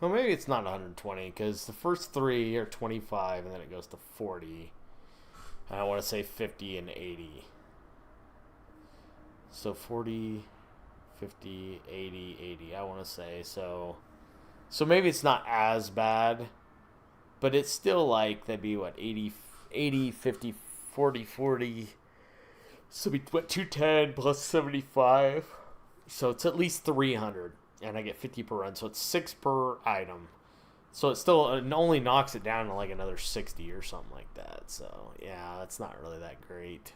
Well, maybe it's not 120 because the first three are 25 and then it goes to 40. And I want to say 50 and 80. So 40, 50, 80, 80. I want to say so. So maybe it's not as bad, but it's still like, that'd be what, 80, 50, 40, 40. So we what, 210 plus 75. So it's at least 300, and I get 50 per run. So it's 6 per item. So it still it only knocks it down to like another 60 or something like that. So yeah, that's not really that great.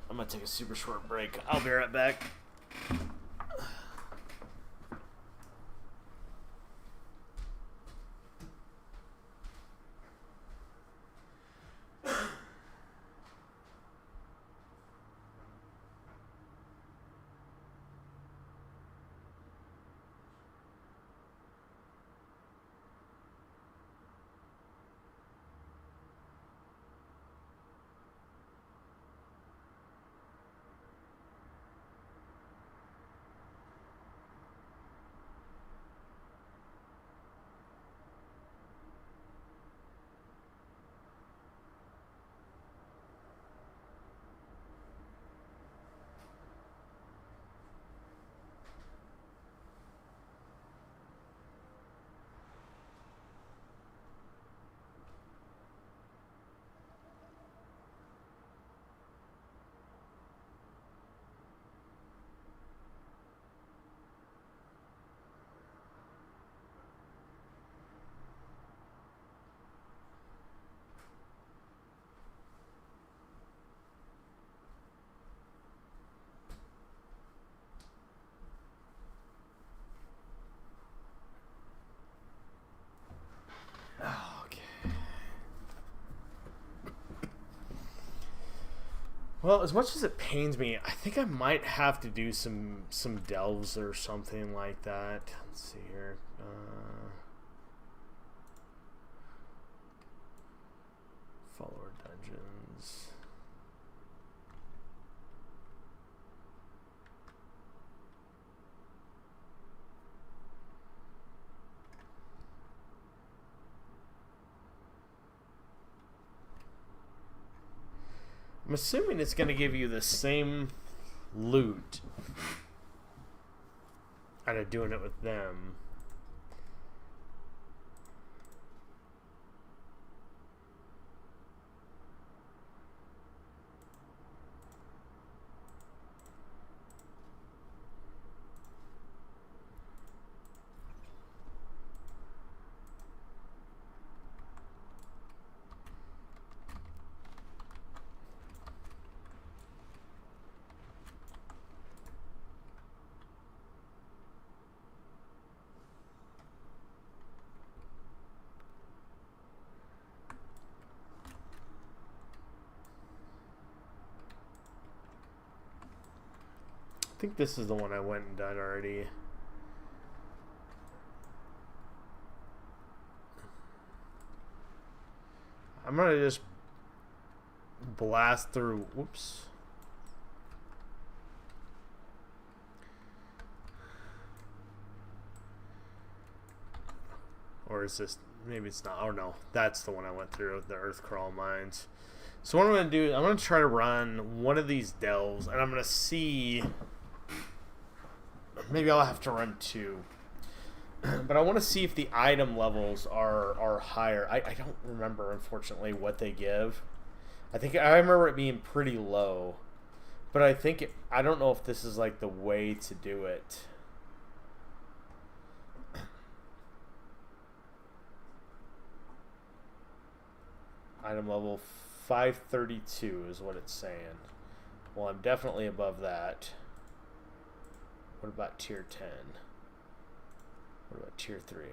I'm gonna take a super short break. I'll be right back. Well, as much as it pains me, I think I might have to do some delves or something like that. Let's see here. Follower dungeons. I'm assuming it's going to give you the same loot out of doing it with them. I think this is the one I went and done already. I'm gonna just blast through. Whoops. Or is this, maybe it's not. Oh no, that's the one I went through, the earth crawl mines. So what I'm gonna do, I'm gonna try to run one of these delves, and I'm gonna see. Maybe I'll have to run two. But I want to see if the item levels are higher. I don't remember, unfortunately, what they give. I remember it being pretty low. But I don't know if this is like the way to do it. Item level 532 is what it's saying. Well, I'm definitely above that. What about tier 10? What about tier 3?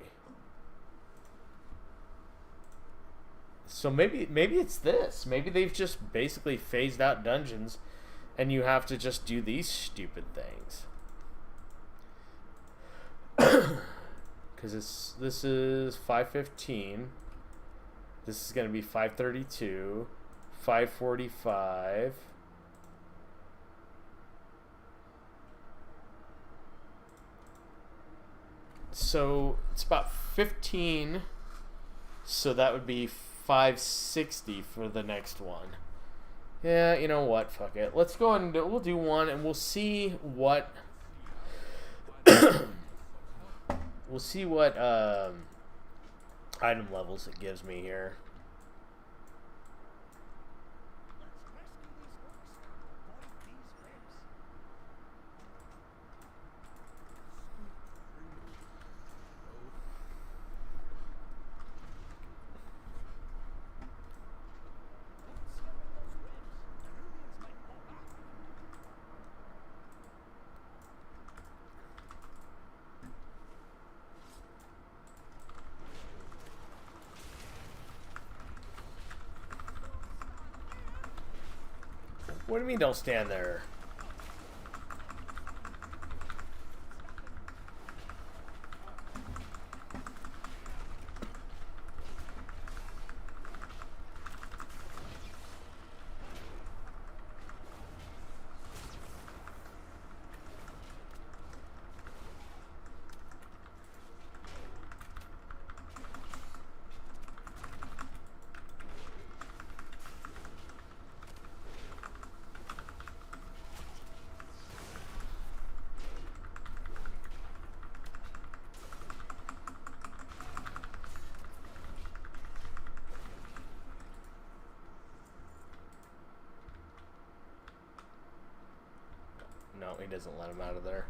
So maybe it's this. Maybe they've just basically phased out dungeons and you have to just do these stupid things. Because this is 515. This is going to be 532, 545. So it's about 15. So that would be 560 for the next one. Yeah, you know what? Fuck it. Let's go ahead and we'll do one, and we'll see what we'll see what item levels it gives me here. What do you mean don't stand there? No, he doesn't let him out of there.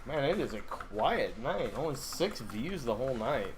Man, it is a quiet night. Only 6 views the whole night.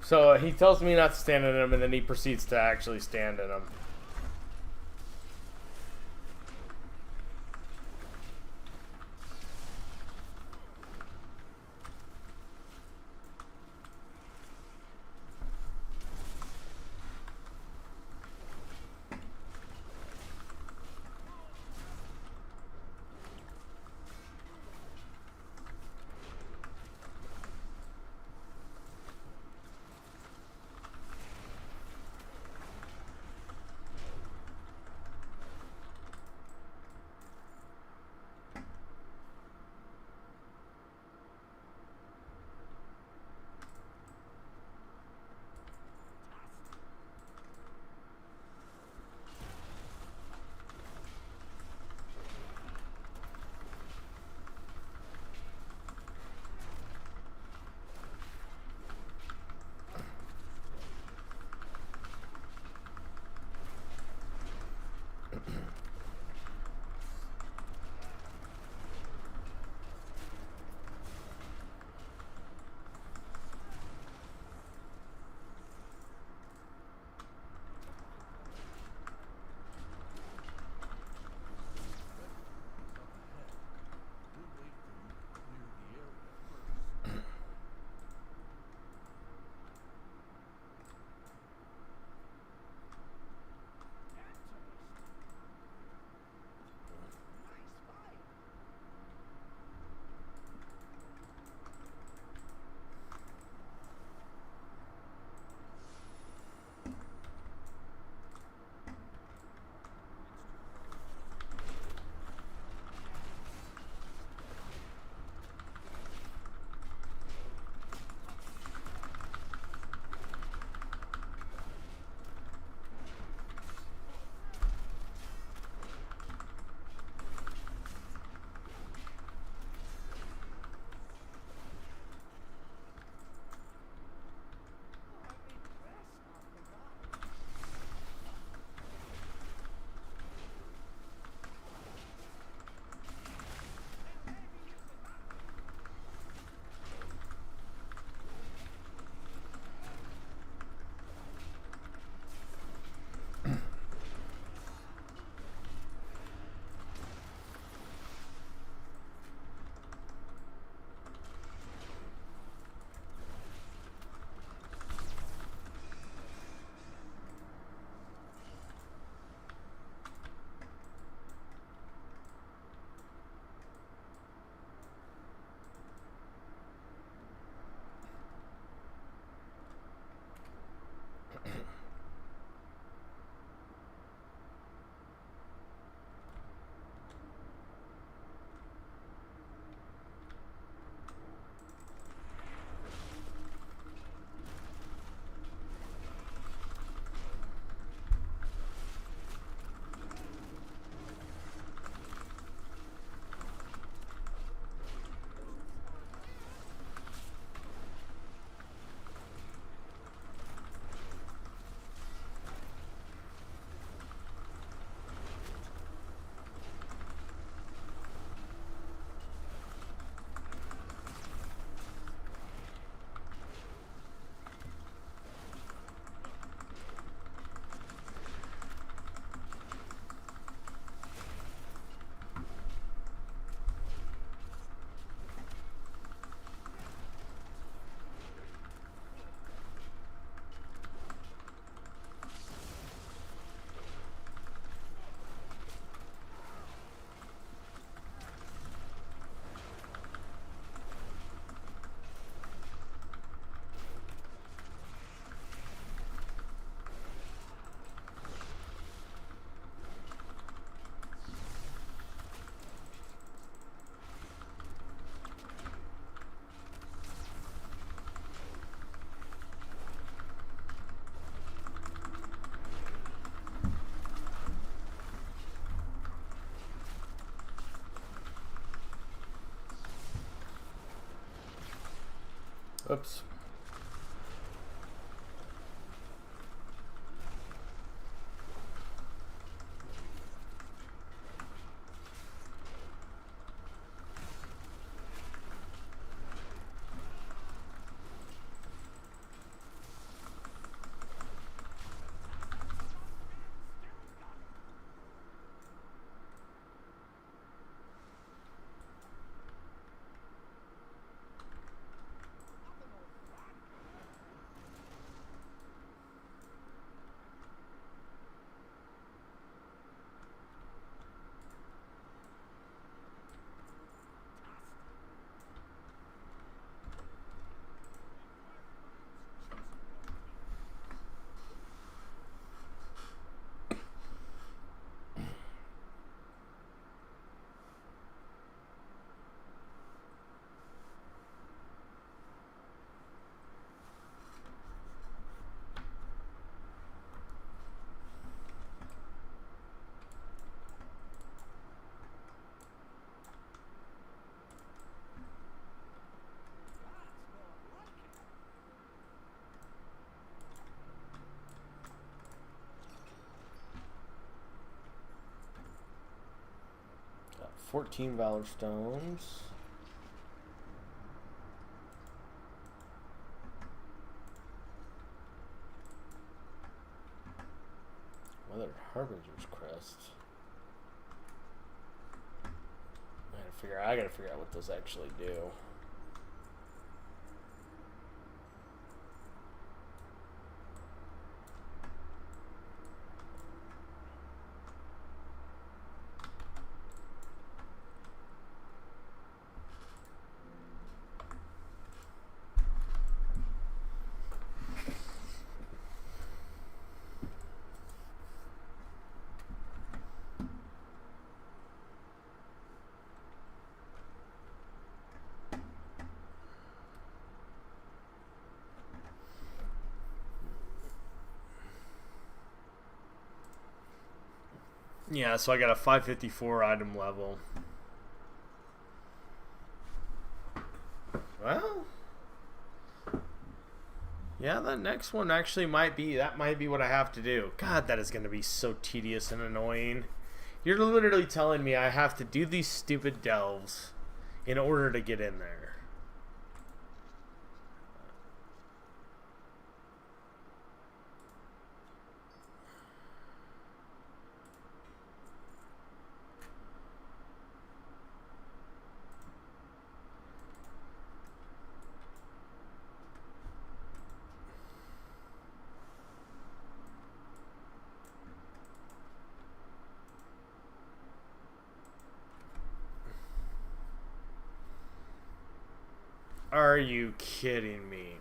So he tells me not to stand in them, and then he proceeds to actually stand in them. Oops. 14 Valor Stones. Weathered Harbinger's Crest. I gotta figure out what those actually do. Yeah, so I got a 554 item level. Well, yeah, that next one actually might be what I have to do. God, that is going to be so tedious and annoying. You're literally telling me I have to do these stupid delves in order to get in there. Are you kidding me?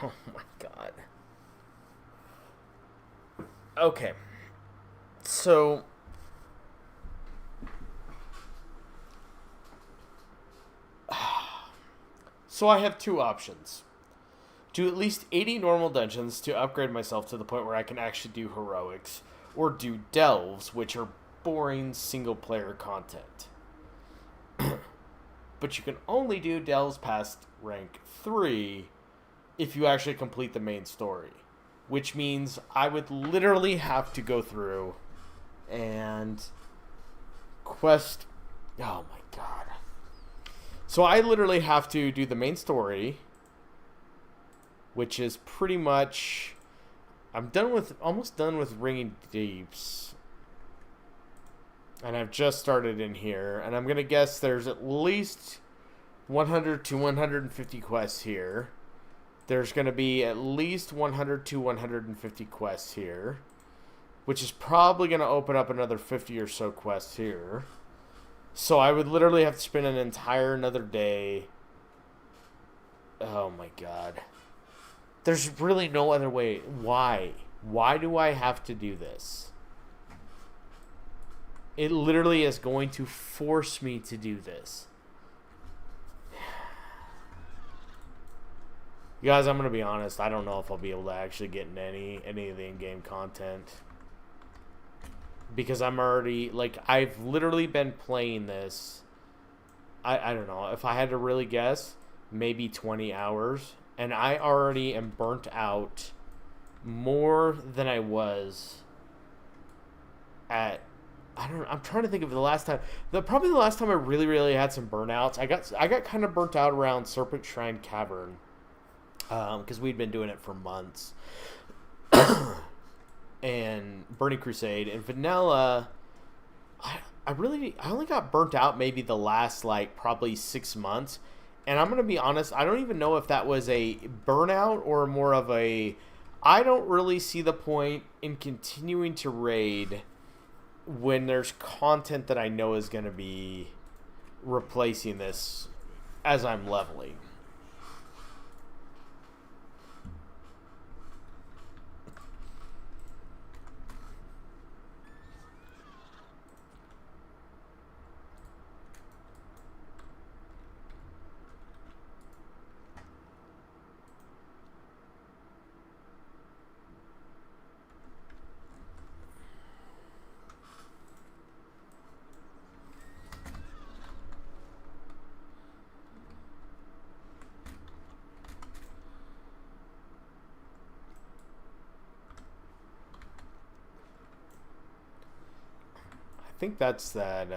Oh my god. Okay. So I have two options. Do at least 80 normal dungeons to upgrade myself to the point where I can actually do heroics, or do delves, which are boring single player content. But you can only do delves past rank 3 if you actually complete the main story. Which means I would literally have to go through and quest... Oh my god. So I literally have to do the main story, which is pretty much... I'm almost done with Ringing Deeps. And I've just started in here. And I'm going to guess there's at least 100 to 150 quests here. There's going to be at least 100 to 150 quests here. Which is probably going to open up another 50 or so quests here. So I would literally have to spend an entire another day. Oh my god. There's really no other way. Why? Why do I have to do this? It literally is going to force me to do this. You guys, I'm going to be honest. I don't know if I'll be able to actually get in any of the in-game content. Because I'm already... Like, I've literally been playing this... I don't know. If I had to really guess, maybe 20 hours. And I already am burnt out more than I was at... I'm trying to think of the last time. Probably the last time I really had some burnouts. I got kind of burnt out around Serpent Shrine Cavern, because we'd been doing it for months. And Burning Crusade and Vanilla. I only got burnt out maybe the last probably 6 months. And I'm gonna be honest. I don't even know if that was a burnout or more of a. I don't really see the point in continuing to raid when there's content that I know is going to be replacing this as I'm leveling. think that's that.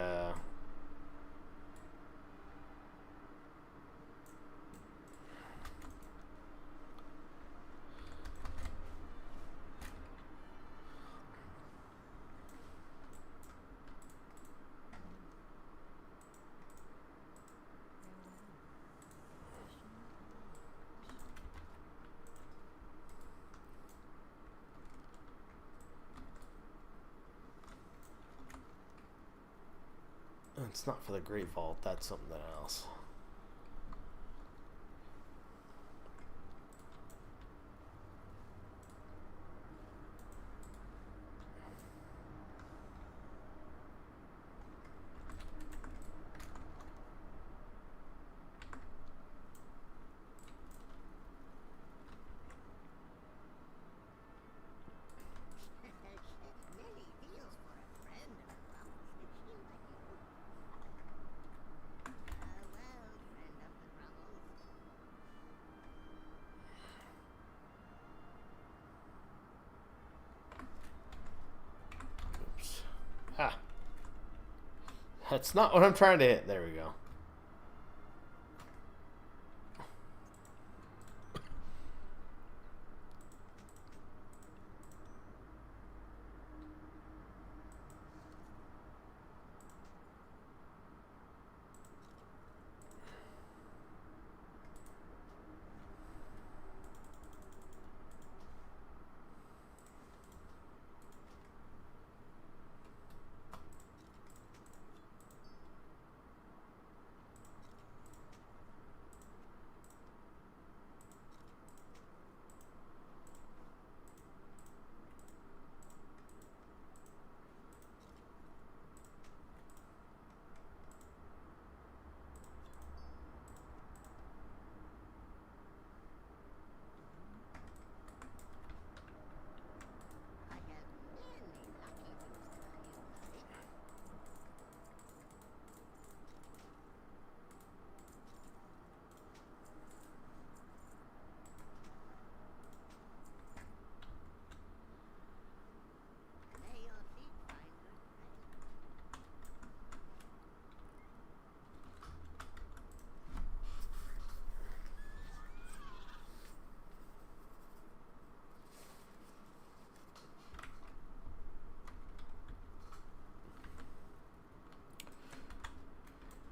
It's not for the Great Vault. That's something else. Ah. That's not what I'm trying to hit. There we go.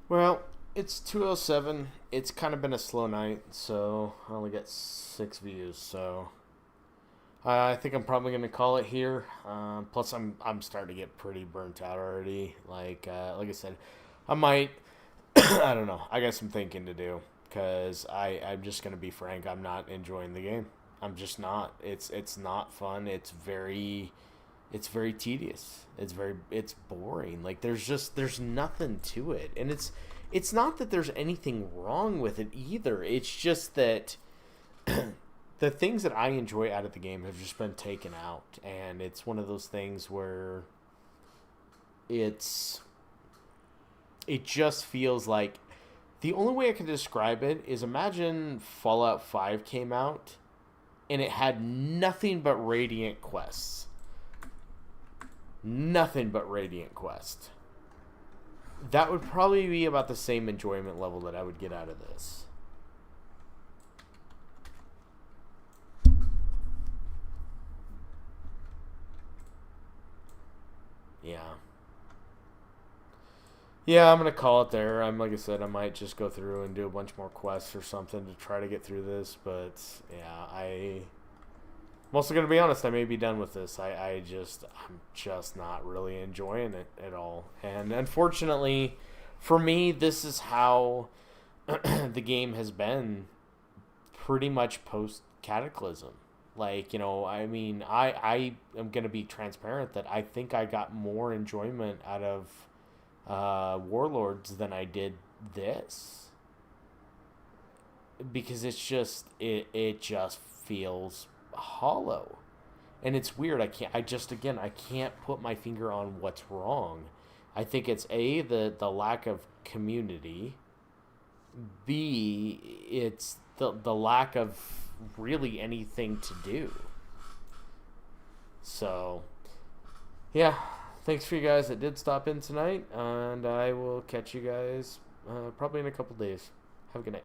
Well, it's 2:07. It's kind of been a slow night, so I only got 6 views. So I think I'm probably gonna call it here. Plus, I'm starting to get pretty burnt out already. Like I said, I might. I don't know. I got some thinking to do because I'm just gonna be frank. I'm not enjoying the game. I'm just not. It's not fun. It's very tedious. It's boring. Like there's nothing to it. And it's not that there's anything wrong with it either. It's just that the things that I enjoy out of the game have just been taken out, and it's one of those things where it just feels like the only way I can describe it is imagine Fallout 5 came out and it had nothing but Radiant quests. Nothing but Radiant Quest. That would probably be about the same enjoyment level that I would get out of this. Yeah. Yeah, I'm going to call it there. Like I said, I might just go through and do a bunch more quests or something to try to get through this. But, yeah, I'm also going to be honest, I may be done with this. I'm just not really enjoying it at all. And unfortunately, for me, this is how the game has been pretty much post-Cataclysm. Like, I mean, I am going to be transparent that I think I got more enjoyment out of Warlords than I did this. Because it just feels hollow, and it's weird. I can't put my finger on what's wrong. I think it's the lack of community. B, it's the lack of really anything to do. So yeah, thanks for you guys that did stop in tonight, and I will catch you guys probably in a couple days. Have a good night.